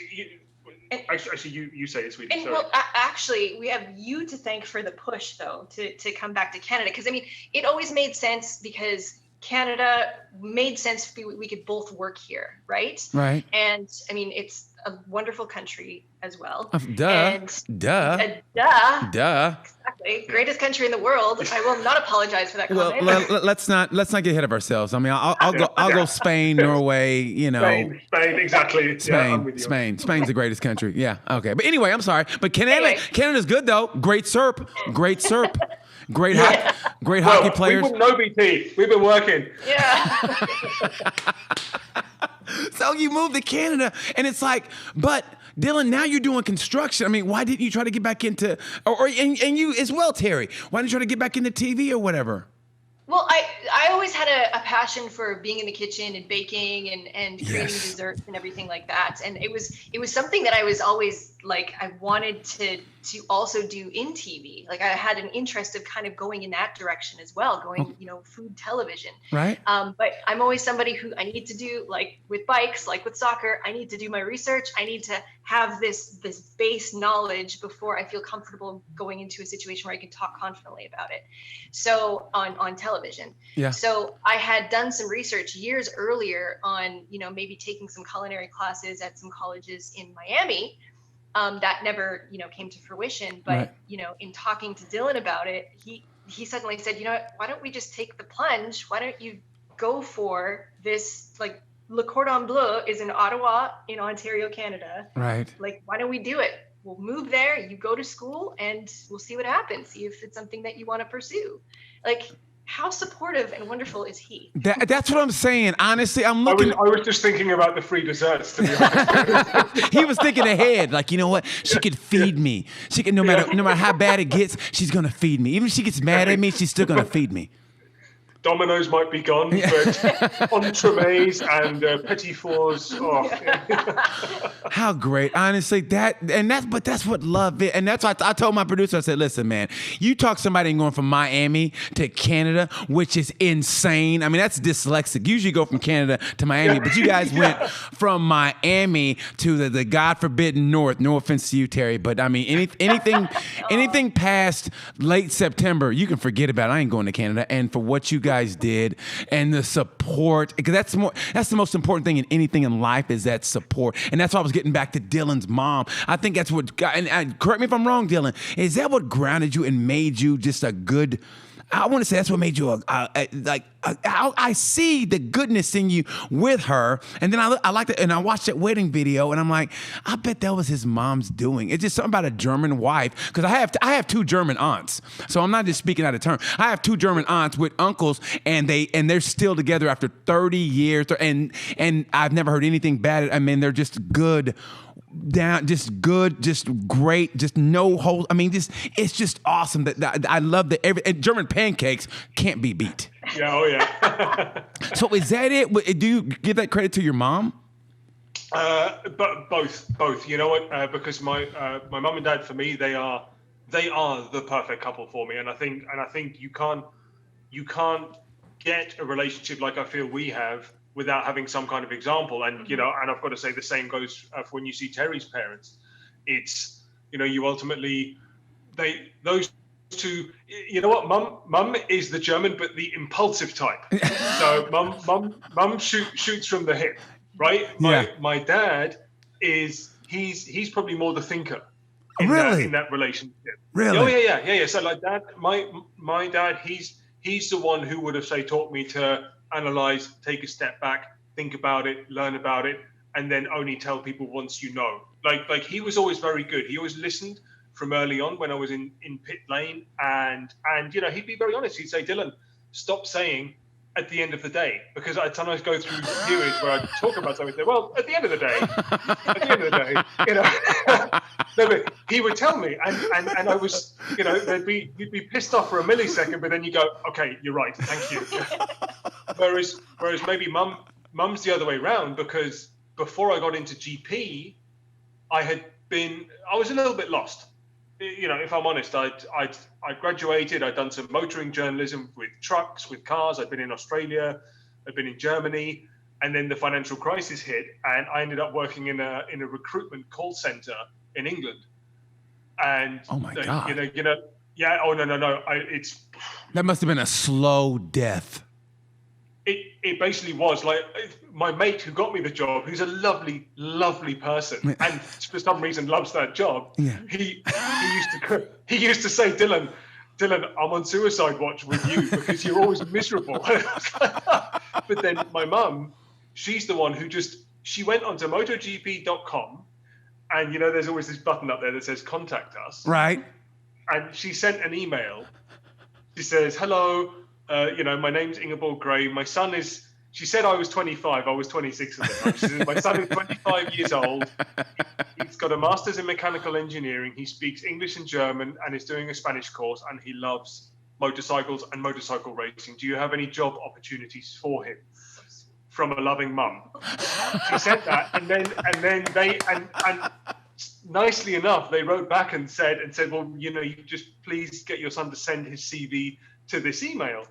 Actually, you say it, sweetie. And Sorry. well, actually, we have you to thank for the push, though, to come back to Canada. Because, I mean, it always made sense because Canada made sense. We could both work here, right? Right. And, I mean, it's a wonderful country as well. Duh. And, Duh. Duh. Exactly. Greatest country in the world. I will not apologize for that comment. Well, let's not get ahead of ourselves. I mean, I'll go Spain, Norway, Spain, exactly. Spain, I'm with you. Spain's the greatest country. Yeah. Okay. But anyway, I'm sorry. But Canada's good though. Great SERP. Great hockey players. We wouldn't know, BT. We've been working. Yeah. So you moved to Canada, and it's like, but Dylan, now you're doing construction. I mean, why didn't you try to get back into, and you as well, Terry? Why didn't you try to get back into TV or whatever? Well, I always had a passion for being in the kitchen and baking and creating desserts and everything like that. And it was something that I was always like, I wanted to also do in TV. Like I had an interest of kind of going in that direction as well, going, food television. Right. But I'm always somebody who I need to do, like with bikes, like with soccer, I need to do my research. I need to have this base knowledge before I feel comfortable going into a situation where I can talk confidently about it. So on television. Yeah. So I had done some research years earlier on, maybe taking some culinary classes at some colleges in Miami. That never, came to fruition. But, right. In talking to Dylan about it, he suddenly said, why don't we just take the plunge? Why don't you go for this, like, Le Cordon Bleu is in Ottawa, in Ontario, Canada. Right. Like, why don't we do it? We'll move there, you go to school, and we'll see what happens. See if it's something that you want to pursue. Like, how supportive and wonderful is he? That's what I'm saying. Honestly, I'm looking. I was just thinking about the free desserts, to be honest. He was thinking ahead. Like, you know what? She could feed me. She can, no matter how bad it gets, she's going to feed me. Even if she gets mad at me, she's still going to feed me. Domino's might be gone, but entremets and petit fours. Oh. How great, honestly. But that's what love is, and that's why I told my producer. I said, "Listen, man, you talk somebody going from Miami to Canada, which is insane. I mean, that's dyslexic. Usually, you go from Canada to Miami, but you guys went from Miami to the God forbidden North. No offense to you, Terry, but I mean, anything past late September, you can forget about it. I ain't going to Canada. And for what you guys did and the support, because that's the most important thing in anything in life is that support. And that's why I was getting back to Dylan's mom. I think that's what, and correct me if I'm wrong, Dylan, is that what grounded you and made you just a good, I want to say that's what made you I see the goodness in you with her, and then I like that, and I watched that wedding video, and I'm like, I bet that was his mom's doing. It's just something about a German wife, because I have two German aunts, so I'm not just speaking out of turn. I have two German aunts with uncles, and they're still together after 30 years, and I've never heard anything bad. I mean, they're just good. Just good, just great, just no holes. I mean, it's just awesome. That I love that and German pancakes can't be beat. Yeah, oh yeah. So is that it? Do you give that credit to your mom? But both. You know what? Because my mum and dad, for me, they are the perfect couple for me, and I think you can't get a relationship like I feel we have without having some kind of example. And, and I've got to say the same goes for when you see Terry's parents. It's, you ultimately, those to, you know what, mum is the German, but the impulsive type. So mum shoots from the hip, right? My dad he's probably more the thinker in that relationship. Really? Oh yeah. So like dad, my dad, he's the one who would have taught me to analyze, take a step back, think about it, learn about it, and then only tell people once you know. Like he was always very good. He always listened from early on when I was in pit lane, and you know, he'd be very honest. He'd say, Dylan, stop saying at the end of the day, because I sometimes go through periods where I talk about something and say, well, at the end of the day, you know. No, but he would tell me, and I was, you know, you'd be pissed off for a millisecond, but then you go, okay, you're right, thank you. Whereas maybe mum's the other way around, because before I got into GP, I was a little bit lost. You know, if I'm honest, I graduated. I'd done some motoring journalism with trucks, with cars. I'd been in Australia, I'd been in Germany, and then the financial crisis hit, and I ended up working in a recruitment call center in England. And oh my God, you know, yeah. Oh no. That must have been a slow death. It basically was. Like, my mate who got me the job, who's a lovely, lovely person, and for some reason loves that job. Yeah. He used to say, Dylan, I'm on suicide watch with you because you're always miserable. But then my mum, she's the one who she went onto MotoGP.com, and you know, there's always this button up there that says contact us. Right. And she sent an email. She says, hello. You know, my name's Ingeborg Gray. My son is, she said I was 25. I was 26 at the time. She said, my son is 25 years old. He's got a master's in mechanical engineering. He speaks English and German and is doing a Spanish course, and he loves motorcycles and motorcycle racing. Do you have any job opportunities for him? From a loving mum. She said that, and then they nicely enough, they wrote back and said, well, you know, you just please get your son to send his CV to this email.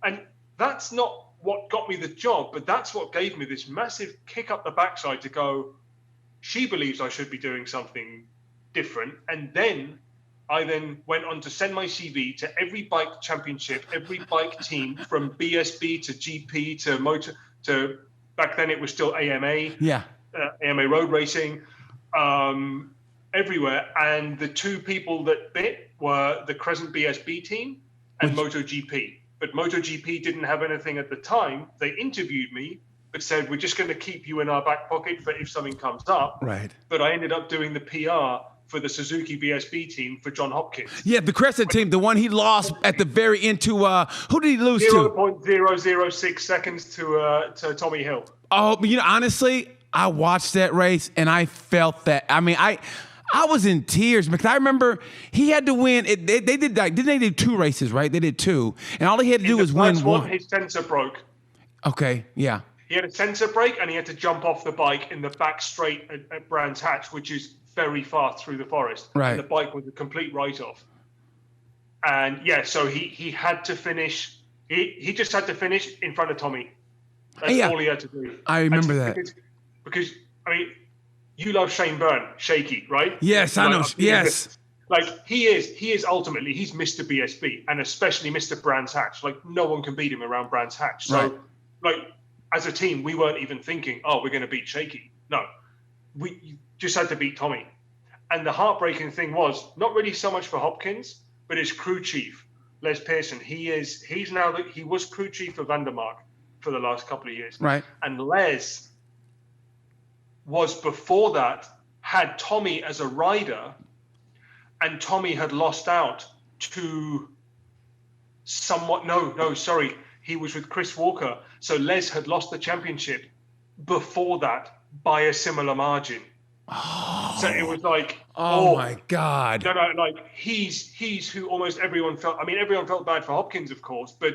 And that's not what got me the job, but that's what gave me this massive kick up the backside to go, she believes I should be doing something different. And then I went on to send my CV to every bike championship, every bike team, from BSB to GP to motor to, back then it was still AMA, AMA road racing, everywhere. And the two people that bit were the Crescent BSB team and MotoGP. But MotoGP didn't have anything at the time. They interviewed me, but said, we're just going to keep you in our back pocket for if something comes up. Right. But I ended up doing the PR for the Suzuki BSB team for John Hopkins. Yeah, the Crescent team, the one he lost at the very end to, who did he lose to? 0.006 seconds to Tommy Hill. Oh, but you know, honestly, I watched that race and I felt that. I mean, I was in tears because I remember he had to win. They did like, didn't they do two races, right? They did two, and all he had to do was win one. His sensor broke. Okay, yeah. He had a sensor break, and he had to jump off the bike in the back straight at Brands Hatch, which is very far through the forest. Right. And the bike was a complete write-off. And yeah, so he had to finish. He just had to finish in front of Tommy. That's all he had to do. I remember that because I mean, you love Shane Byrne, Shaky, right? Yes, I know. Yes. Like he is ultimately, he's Mr. BSB, and especially Mr. Brands Hatch. Like no one can beat him around Brands Hatch. So like as a team, we weren't even thinking, oh, we're going to beat Shaky. No, we just had to beat Tommy. And the heartbreaking thing was not really so much for Hopkins, but his crew chief, Les Pearson. He was crew chief of Vandermark for the last couple of years. Right. And Les was before that had Tommy as a rider, and Tommy had lost out to he was with Chris Walker. So Les had lost the championship before that by a similar margin. Oh. So it was like, oh my God. No, like he's who almost everyone felt. I mean, everyone felt bad for Hopkins, of course, but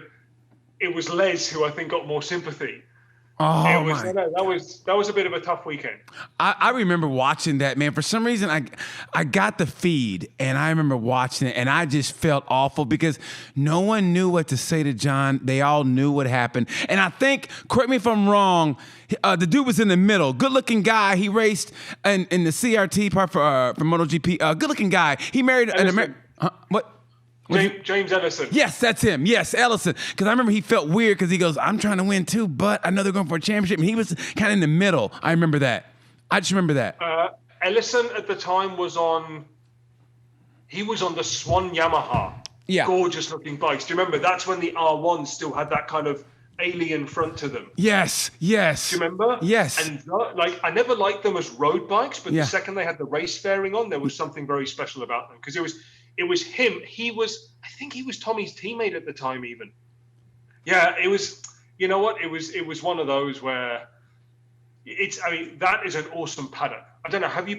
it was Les who I think got more sympathy. Oh, that was a bit of a tough weekend. I remember watching that, man. For some reason, I got the feed, and I remember watching it, and I just felt awful because no one knew what to say to John. They all knew what happened. And I think, correct me if I'm wrong, the dude was in the middle. Good-looking guy. He raced in the CRT part for MotoGP. Good-looking guy. He married an American. What? James Ellison. Yes, that's him. Yes, Ellison. Because I remember he felt weird because he goes, I'm trying to win too, but I know they're going for a championship. And he was kind of in the middle. I remember that. I just remember that. Ellison at the time was on the Swan Yamaha. Yeah. Gorgeous looking bikes. Do you remember? That's when the R1 still had that kind of alien front to them. Yes. Do you remember? Yes. And I never liked them as road bikes, but the second they had the race fairing on, there was something very special about them because it was him. I think he was Tommy's teammate at the time even. Yeah, it was, you know what? It was one of those where that is an awesome paddock. I don't know. Have you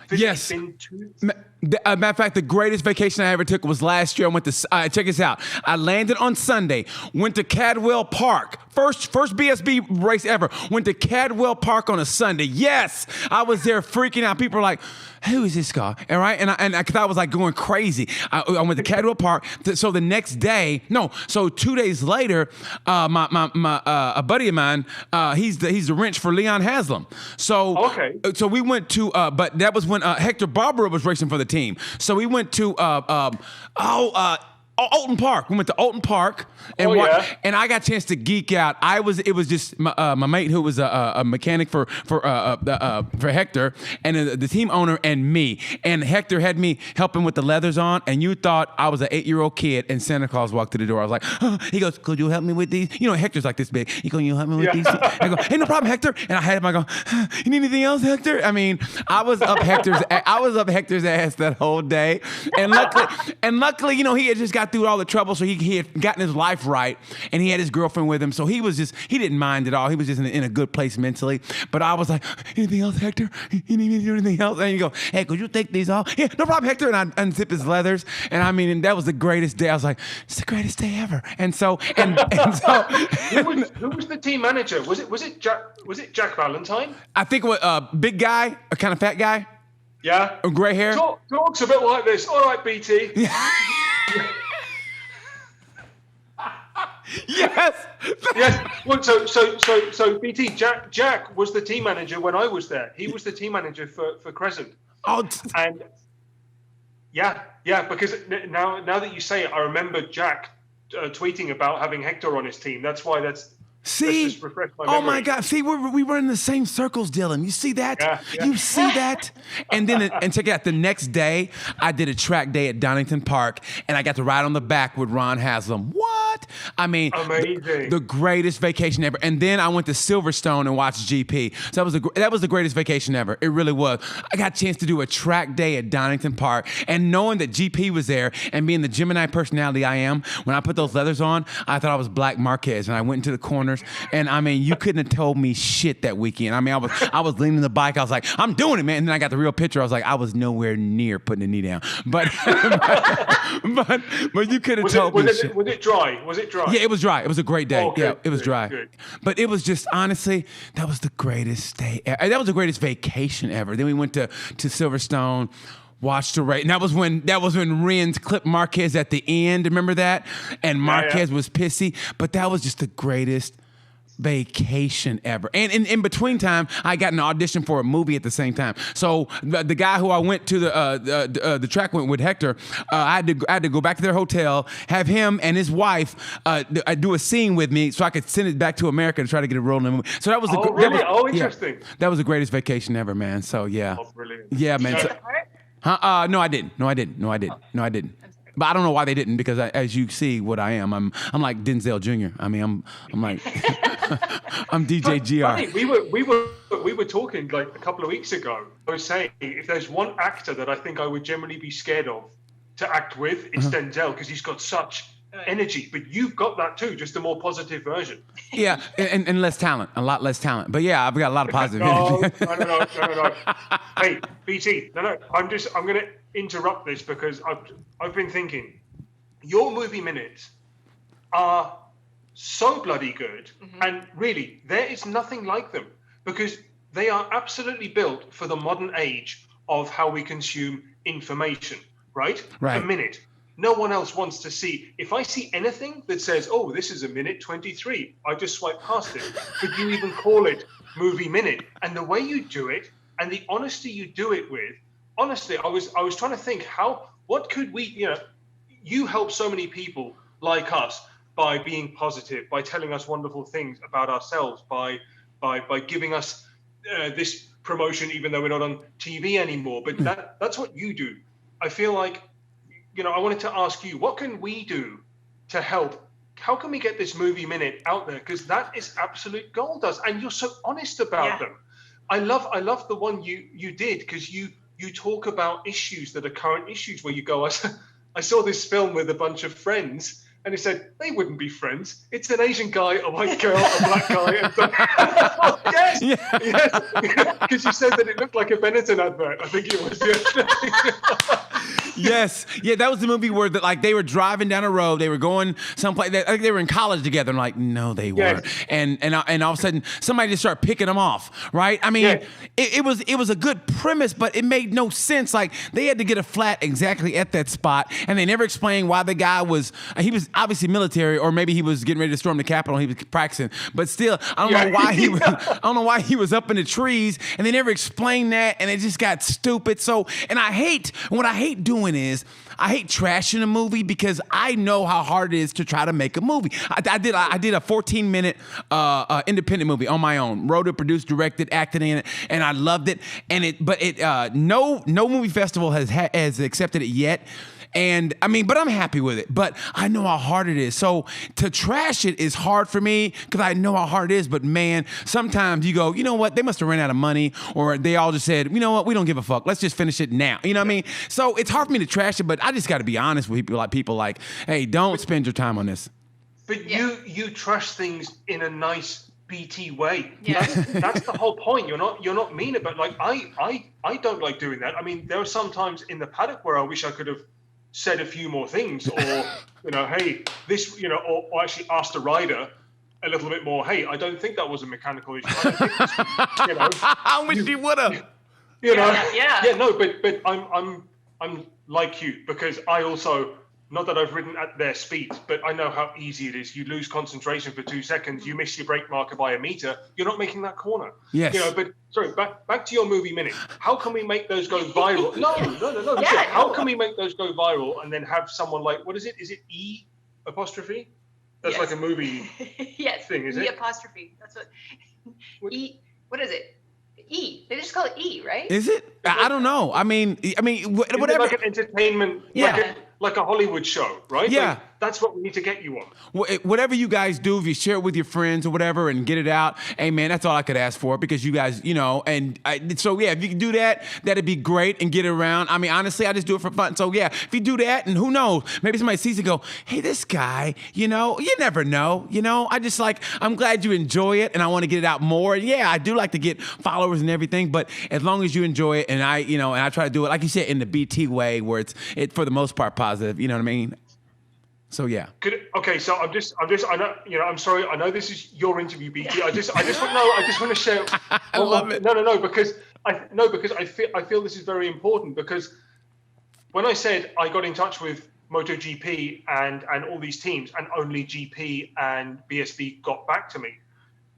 physically been to? Matter of fact, the greatest vacation I ever took was last year. I went to, check this out. I landed on Sunday, went to Cadwell Park. First BSB race ever. Went to Cadwell Park on a Sunday. Yes, I was there freaking out. People were like, who is this guy? All right, because I was like going crazy. I went to Cadwell Park. So the next day, 2 days later, a buddy of mine, he's the wrench for Leon Haslam. So we went to, but that was when Hector Barbara was racing for the team. So we went to Alton Park. We went to Alton Park and and I got a chance to geek out. It was just my mate who was a mechanic for Hector and the team owner and me. And Hector had me helping with the leathers on, and you thought I was an 8-year-old kid and Santa Claus walked to the door. I was like, he goes, could you help me with these? You know, Hector's like this big. He goes, you help me with these? I go, hey, no problem, Hector. And I had him, I go, you need anything else, Hector? I mean, I was up Hector's ass that whole day. And luckily, you know, he had just got through all the trouble, so he had gotten his life right, and he had his girlfriend with him, so he didn't mind at all. He was just in a good place mentally. But I was like, anything else, Hector? You need me to do anything else? And you go, hey, could you take these off? Yeah, no problem, Hector. And I unzip his leathers, and that was the greatest day. I was like, it's the greatest day ever. And so, who was the team manager? Was it Jack Valentine? I think what big guy, a kind of fat guy. Yeah. Gray hair. Talks a bit like this. All right, BT. Yes. Well, so BT, Jack was the team manager when I was there. He was the team manager for Crescent. And because now that you say it, I remember Jack tweeting about having Hector on his team. That's why See? just refresh my memory. Oh my God! See, we were in the same circles, Dylan. You see that? Yeah. You see that? And then, check it out. The next day, I did a track day at Donington Park, and I got to ride on the back with Ron Haslam. What? I mean, amazing. The greatest vacation ever. And then I went to Silverstone and watched GP. So that was the greatest vacation ever. It really was. I got a chance to do a track day at Donington Park, and knowing that GP was there, and being the Gemini personality I am, when I put those leathers on, I thought I was Black Marquez, and I went into the corners. And I mean, you couldn't have told me shit that weekend. I mean, I was leaning the bike. I was like, I'm doing it, man. And then I got the real picture. I was like, I was nowhere near putting the knee down. But you could have told me shit. Was it dry? Was it dry? Yeah, it was dry. It was a great day. Oh, good, yeah, it was dry. Good. But it was just, honestly, that was the greatest day. That was the greatest vacation ever. Then we went to Silverstone. Watched the race. And that was when Renz clipped Marquez at the end. Remember that? And Marquez was pissy. But that was just the greatest vacation ever. And in between time, I got an audition for a movie at the same time. So the guy who I went to the track went with, Hector, I had to go back to their hotel, have him and his wife do a scene with me so I could send it back to America to try to get it rolling in the movie. So that was interesting. Yeah, that was the greatest vacation ever, man. So yeah. Oh, brilliant. Yeah, man. No, I didn't. But I don't know why they didn't, because as you see what I am, I'm like Denzel Jr. I mean, I'm like I'm DJ GR. Funny, we were talking like a couple of weeks ago. I was saying if there's one actor that I think I would generally be scared of to act with, it's Denzel, because he's got such energy. But you've got that too, just a more positive version. Yeah, and less talent, a lot less talent. But yeah, I've got a lot of positive energy. No. Hey, BT, no. I'm going to interrupt this because I've been thinking your movie minutes are so bloody good, and really there is nothing like them, because they are absolutely built for the modern age of how we consume information, right? A minute. No one else wants to see. If I see anything that says, oh, this is a minute 23, I just swipe past it. Could you even call it movie minute? And the way you do it and the honesty you do it with, honestly, I was trying to think what could we, you help so many people like us by being positive, by telling us wonderful things about ourselves, by giving us this promotion, even though we're not on TV anymore. But that's what you do. I feel like, I wanted to ask you, what can we do to help? How can we get this movie minute out there? Because that is absolute gold dust, and you're so honest about them. I love the one you did, because you talk about issues that are current issues, where you go, I saw this film with a bunch of friends, and he said they wouldn't be friends. It's an Asian guy, a white girl, a black guy, and yes, because you said that it looked like a Benetton advert. I think it was. Yes. Yeah, that was the movie where they were driving down a road. They were going someplace. I think they were in college together. I'm like, no, they weren't. And all of a sudden, somebody just started picking them off, right? I mean, it was a good premise, but it made no sense. Like, they had to get a flat exactly at that spot, and they never explained why the guy he was obviously military, or maybe he was getting ready to storm the Capitol. He was practicing, but still, I don't know why he was. I don't know why he was up in the trees, and they never explained that, and it just got stupid. So, and what I hate doing is I hate trashing a movie, because I know how hard it is to try to make a movie. I did a 14-minute independent movie on my own, wrote it, produced, directed, acted in it, and I loved it. But no movie festival has accepted it yet. And I mean, but I'm happy with it. But I know how hard it is. So to trash it is hard for me, because I know how hard it is. But man, sometimes you go, you know what? They must have ran out of money, or they all just said, you know what? We don't give a fuck. Let's just finish it now. You know what I mean? So it's hard for me to trash it, but I just got to be honest with people like, hey, don't spend your time on this. But you trash things in a nice BT way. Yeah. That's the whole point. You're not mean about, like, I don't like doing that. I mean, there are some times in the paddock where I wish I could have said a few more things, or hey, this, or actually asked a rider a little bit more. Hey, I don't think that was a mechanical issue. I wish you would have. But I'm like you, because I also, not that I've ridden at their speed, but I know how easy it is. You lose concentration for 2 seconds, you miss your brake marker by a meter, you're not making that corner. Yes. But sorry, back to your movie minute. How can we make those go viral? No. How can we make those go viral and then have someone like, what is it? Is it E apostrophe? That's like a movie thing, is it? E apostrophe. That's what E. What is it? E. They just call it E, right? Is it? I don't know. I mean, whatever. Like an entertainment, like a Hollywood show, right? Yeah. Like, that's what we need to get you on. Whatever you guys do, if you share it with your friends or whatever and get it out, hey, man, that's all I could ask for, because you guys, if you can do that, that'd be great, and get it around. I mean, honestly, I just do it for fun. So, yeah, if you do that, and who knows, maybe somebody sees it and go, hey, this guy, you never know. I'm glad you enjoy it, and I want to get it out more. And, yeah, I do like to get followers and everything, but as long as you enjoy it, and I try to do it, like you said, in the BT way, where it's for the most part positive, you know what I mean? So yeah. So I know, I'm sorry. I know this is your interview, BT. I just want to share. I love it. No, because I feel this is very important, because when I said I got in touch with MotoGP and all these teams, and only GP and BSB got back to me.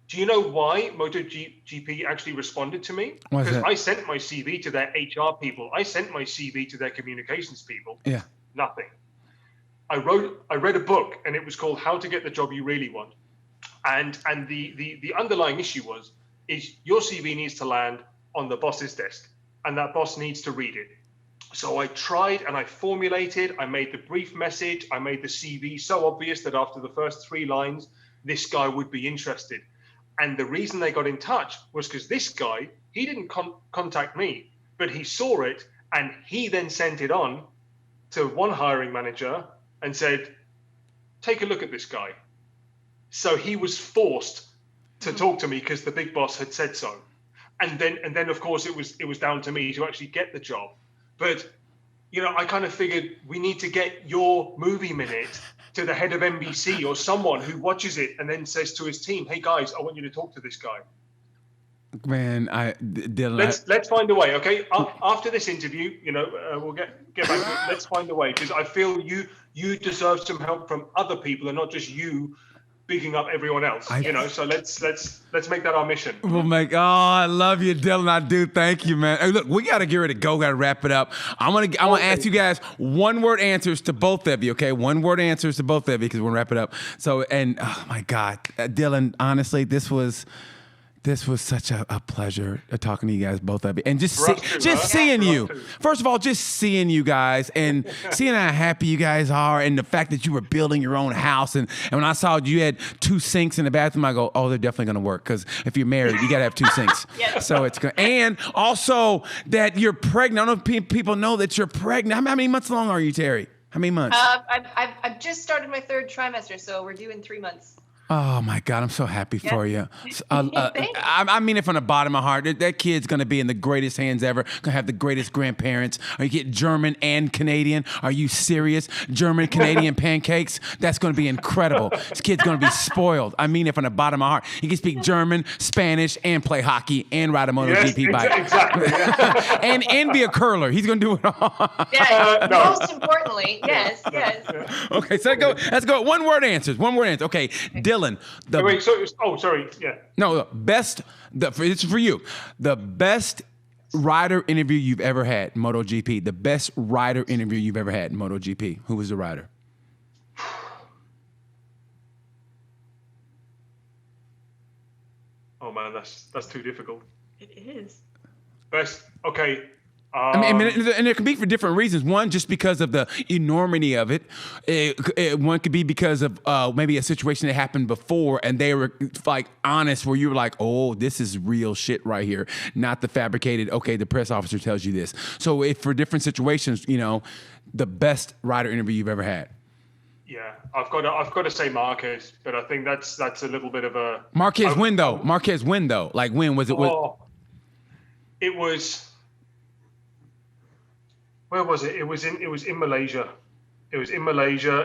Do you know why MotoGP actually responded to me? Because I sent my CV to their HR people. I sent my CV to their communications people. Yeah. Nothing. I read a book, and it was called How to Get the Job You Really Want. And the underlying issue is your CV needs to land on the boss's desk, and that boss needs to read it. So I tried, and I formulated, I made the brief message, I made the CV so obvious that after the first 3 lines, this guy would be interested. And the reason they got in touch was because this guy, he didn't contact me, but he saw it, and he then sent it on to one hiring manager and said, take a look at this guy. So he was forced to talk to me because the big boss had said so. And then of course it was down to me to actually get the job. But I kind of figured we need to get your movie minute to the head of NBC or someone who watches it and then says to his team, hey guys, I want you to talk to this guy. Man, let's find a way, okay? After this interview, we'll get back to it. Let's find a way, because I feel you deserve some help from other people, and not just you bigging up everyone else. So let's make that our mission. I love you, Dylan. I do. Thank you, man. Hey, look, we gotta get ready to go. Gotta wrap it up. I'm gonna ask you guys one-word answers to both of you. Okay, one-word answers to both of you because we're gonna wrap it up. So, and oh my God, Dylan, honestly, this was such a pleasure talking to you guys, both of you, and just seeing you. First of all, just seeing you guys and seeing how happy you guys are, and the fact that you were building your own house. And when I saw you had 2 sinks in the bathroom, I go, oh, they're definitely going to work, because if you're married, you got to have 2 sinks. Yes. So it's good. And also that you're pregnant. I don't know if people know that you're pregnant. How many months along are you, Terry? How many months? I've just started my 3rd trimester, so we're due in 3 months. Oh my God, I'm so happy for you. I mean it from the bottom of my heart. That kid's gonna be in the greatest hands ever. Gonna have the greatest grandparents. Are you getting German and Canadian? Are you serious? German, Canadian pancakes? That's gonna be incredible. This kid's gonna be spoiled. I mean it from the bottom of my heart. He can speak German, Spanish, and play hockey, and ride a MotoGP bike. Exactly. Yeah. and be a curler. He's gonna do it all. Yeah, most importantly, yes. Okay, so let's go. One-word answers. Okay, Dylan. Sorry. Yeah. No, it's for you. The best rider interview you've ever had, MotoGP. The best rider interview you've ever had, MotoGP. Who was the rider? Oh man, that's too difficult. It is. Best. Okay. I mean, and it can be for different reasons. One, just because of the enormity of it. One could be because of maybe a situation that happened before, and they were like honest, where you were like, "Oh, this is real shit right here," not the fabricated. Okay, the press officer tells you this. So, if for different situations, the best rider interview you've ever had. Yeah, I've got to say Marquez, but I think that's a little bit of a Marquez win though. Like when was it? It was. Where was it? It was in Malaysia.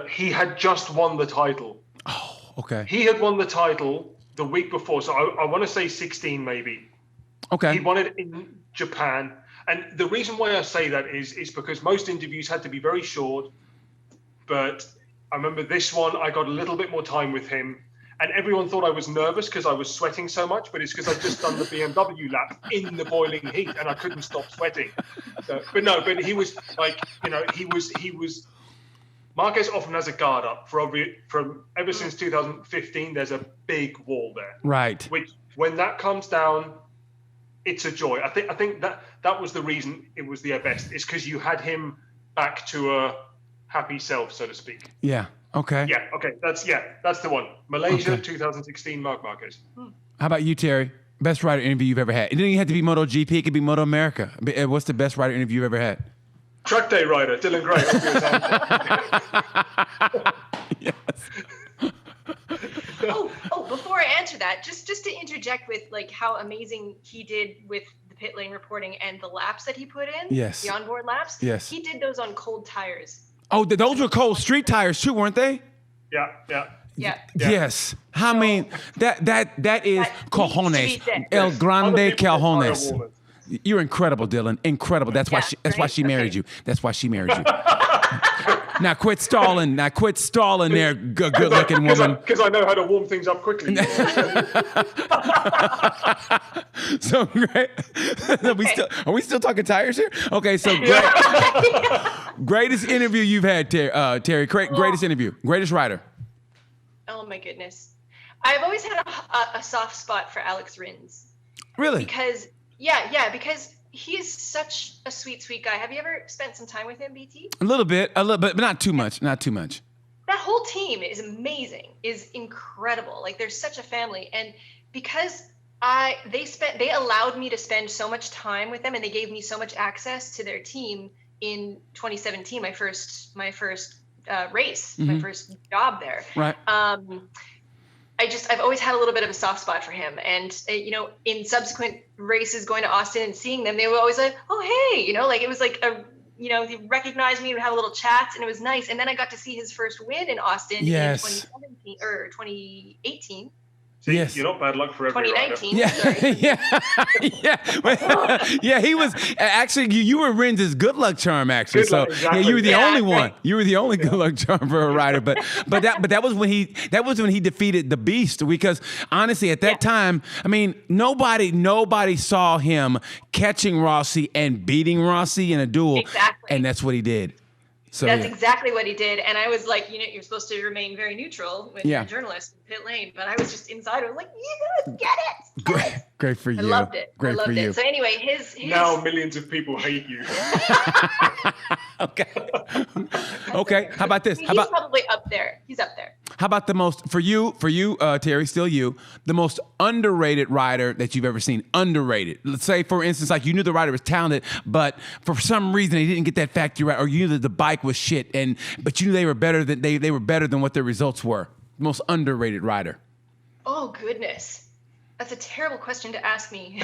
He had just won the title. Oh, okay. He had won the title the week before, so I want to say 16 maybe. Okay. He won it in Japan, and the reason why I say that is because most interviews had to be very short, but I remember this one, I got a little bit more time with him, and everyone thought I was nervous because I was sweating so much, but it's because I'd just done the BMW lap in the boiling heat and I couldn't stop sweating. But he was like, he was. Marquez often has a guard up from ever since 2015. There's a big wall there, right? Which when that comes down, it's a joy. I think that was the reason it was the best. It's because you had him back to a happy self, so to speak. Yeah. Okay. Yeah. Okay. That's the one. Malaysia, 2016. Marc Marquez. How about you, Terry? Best rider interview you've ever had. It didn't even have to be MotoGP. It could be Moto America. What's the best rider interview you've ever had? Track day rider, Dylan Gray. Yes. Before I answer that, just to interject with like how amazing he did with the pit lane reporting and the laps that he put in. Yes. The onboard laps. Yes. He did those on cold tires. Oh, those were cold street tires too, weren't they? Yeah. Yes. I mean, that is cojones. El grande cojones. You're incredible, Dylan. Incredible. That's why she married you. That's why she married you. Now quit stalling. There, good-looking woman. Because I know how to warm things up quickly. So great. Are we still talking tires here? Okay, so great. Greatest interview you've had, Terry. Greatest interview. Greatest writer. Oh my goodness. I've always had a soft spot for Alex Rins. Really? Because he is such a sweet guy. Have you ever spent some time with him, BT? A little bit, but not too much. Not too much. That whole team is amazing, is incredible. Like they're such a family, and because they allowed me to spend so much time with them, and they gave me so much access to their team in 2017, my first race, my first job there. Right. I've always had a little bit of a soft spot for him. And, in subsequent races going to Austin and seeing them, they were always like, oh, hey, like it was like he recognized me and had a little chat, and it was nice. And then I got to see his first win in Austin in 2017 or 2018. See, Yes. you're not bad luck for every rider. 2019. Yeah, Sorry. yeah. He was actually you were Renz's good luck charm actually. Good luck, So exactly. yeah, you were the Yeah, only one. right. You were the only good luck charm for a rider. But that was when he defeated the Beast, because honestly at that time, I mean nobody saw him catching Rossi and beating Rossi in a duel. Exactly. And that's what he did. So That's exactly what he did. And I was like, you're supposed to remain very neutral when you're a journalist in pit lane. But I was just inside. I was like, you guys get it. Great for you. I loved it. Great I loved for it. you. So anyway, his Now millions of people hate you. Okay. Okay. How about this? He's probably up there. He's up there. How about the most for you, Terry, still you, the most underrated rider that you've ever seen? Underrated. Let's say, for instance, like you knew the rider was talented, but for some reason he didn't get that factory right, or you knew that the bike was shit, but you knew they were better than what their results were. Most underrated rider. Oh goodness, that's a terrible question to ask me.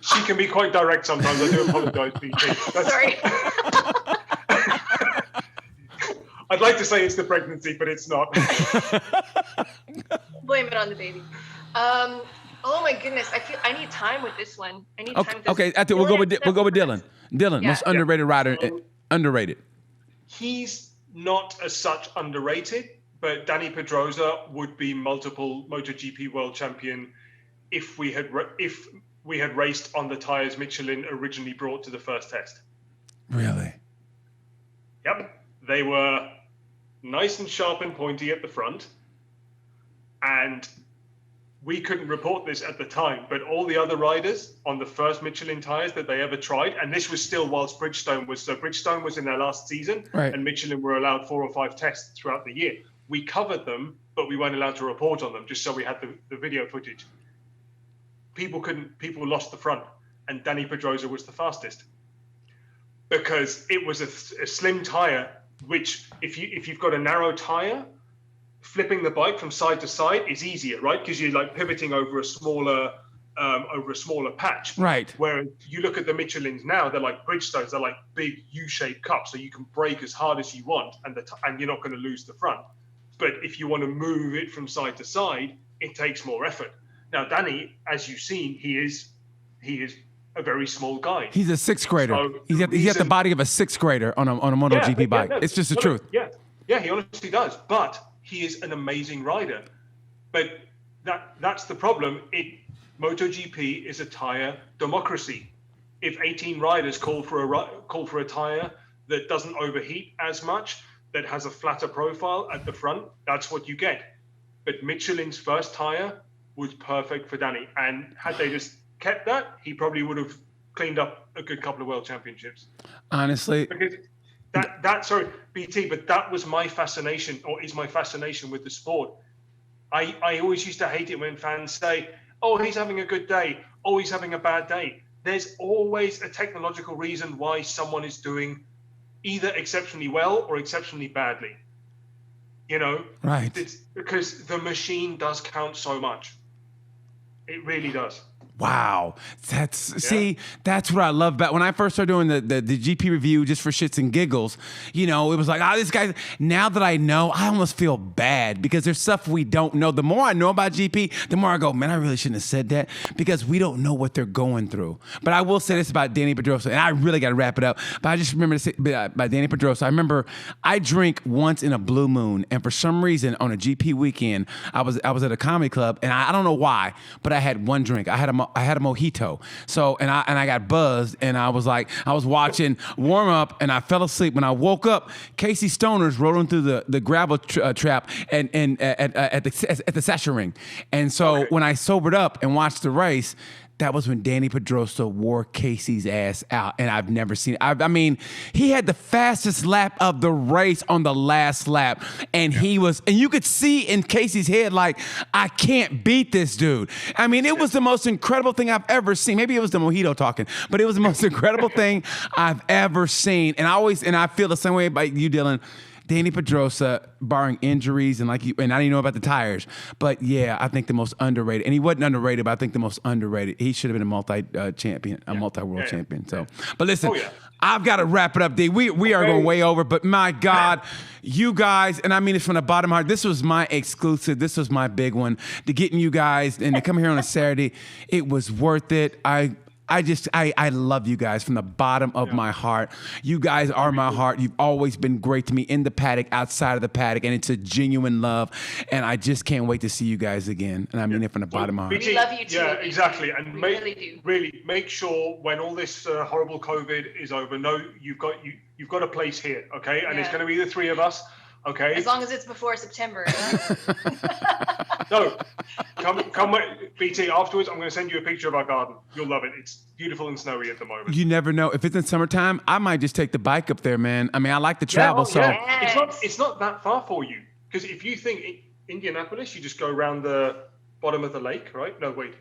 She can be quite direct sometimes. I do apologize, BT. Sorry. I'd like to say it's the pregnancy, but it's not. Blame it on the baby. Oh my goodness, I need time with this one. I need time with this. Okay. I think we'll go with Dylan. Dylan, Yeah. most underrated rider. Underrated. He's not as such underrated, but Danny Pedrosa would be multiple MotoGP world champion if we had raced on the tyres Michelin originally brought to the first test. Really? Yep. They were nice and sharp and pointy at the front. And we couldn't report this at the time, but all the other riders on the first Michelin tyres that they ever tried, and this was still whilst Bridgestone was in their last season, right, and Michelin were allowed 4 or 5 tests throughout the year. We covered them, but we weren't allowed to report on them, just so we had the video footage. People lost the front, and Danny Pedrosa was the fastest because it was a slim tire. Which, if you've got a narrow tire, flipping the bike from side to side is easier, right? Because you're like pivoting over a smaller patch. Right. Whereas you look at the Michelins now, they're like Bridgestones. They're like big U-shaped cups, so you can brake as hard as you want, and you're not going to lose the front. But if you want to move it from side to side, it takes more effort. Now, Danny, as you've seen, he is a very small guy. He's a 6th grader. So he's got the body of a 6th grader on a MotoGP bike. No, it's just the truth. Yeah, he honestly does. But he is an amazing rider. But that's the problem. MotoGP is a tire democracy. If 18 riders call for a tire that doesn't overheat as much, that has a flatter profile at the front, that's what you get. But Michelin's first tire was perfect for Danny, and had they just kept that, he probably would have cleaned up a good couple of world championships. Honestly, because BT, but that was my fascination, or is my fascination with the sport. I always used to hate it when fans say, "Oh, he's having a good day. Oh, he's having a bad day." There's always a technological reason why someone is doing either exceptionally well or exceptionally badly. Right? It's because the machine does count so much. It really does. Wow. See, that's what I love about when I first started doing the GP review just for shits and giggles, it was like, this guy, now that I know, I almost feel bad because there's stuff we don't know. The more I know about GP, the more I go, man, I really shouldn't have said that because we don't know what they're going through. But I will say this about Danny Pedrosa, and I really got to wrap it up, but I just remember to say about Danny Pedrosa. I remember I drink once in a blue moon, and for some reason on a GP weekend, I was at a comedy club, and I don't know why, but I had one drink. I had a mojito. So, and I got buzzed, and I was watching warm up, and I fell asleep. When I woke up, Casey Stoner's rolling through the gravel trap and at the Sasha ring. And so when I sobered up and watched the race, that was when Danny Pedrosa wore Casey's ass out, and I've never seen it. I mean, he had the fastest lap of the race on the last lap, and and you could see in Casey's head, like, I can't beat this dude. I mean, it was the most incredible thing I've ever seen. Maybe it was the mojito talking, but it was the most incredible thing I've ever seen. And I feel the same way about you, Dylan. Danny Pedrosa, barring injuries and and I didn't know about the tires, but yeah, I think the most underrated. And he wasn't underrated, but I think the most underrated. He should have been a multi-champion, a multi-world champion. So, but listen, I've got to wrap it up, D. We are going way over, but my God, you guys, and I mean it from the bottom of my heart. This was my exclusive. This was my big one. To getting you guys and to come here on a Saturday, it was worth it. I love you guys from the bottom of my heart. You guys are my heart. You've always been great to me in the paddock, outside of the paddock, and it's a genuine love. And I just can't wait to see you guys again. And I mean it from the bottom of my heart. We love you too. Yeah, exactly. And really make sure when all this horrible COVID is over, you've got a place here, okay? And it's going to be the three of us, okay? As long as it's before September. No, come BT, afterwards I'm going to send you a picture of our garden. You'll love it. It's beautiful and snowy at the moment. You never know. If it's in summertime, I might just take the bike up there, man. I mean, I like to travel, It's not that far for you. Because if you think Indianapolis, you just go around the bottom of the lake, right? No, wait.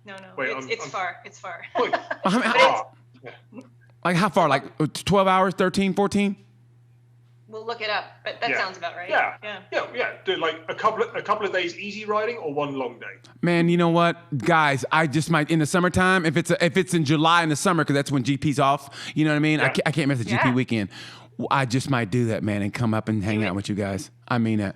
No. Wait, it's far. Wait. Like how far? Like 12 hours, 13, 14? We'll look it up, but that sounds about right. Yeah. Do like a couple of days easy riding or one long day. Man, you know what, guys? I just might in the summertime. If it's in July in the summer, because that's when GP's off. You know what I mean? Yeah. I can't miss the GP weekend. I just might do that, man, and come up and hang out with you guys. I mean it.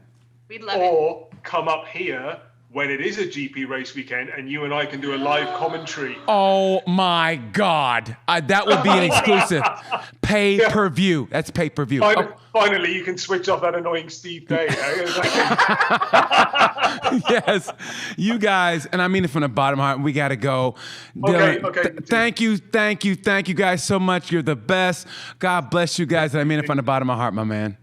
We'd love it. Or come up here when it is a GP race weekend, and you and I can do a live commentary. Oh my God, that would be an exclusive pay-per-view. That's pay-per-view. Finally, you can switch off that annoying Steve Day. Yes, you guys, and I mean it from the bottom of my heart. We got to go. Okay. Thank you guys so much. You're the best. God bless you guys, and I mean it from the bottom of my heart, my man.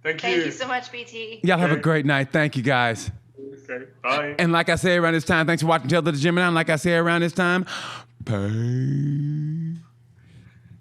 Thank you. Thank you so much, BT. Y'all have a great night. Thank you, guys. Okay, bye. And like I say around this time, thanks for watching Tales of the Gemini. And like I say around this time, peace.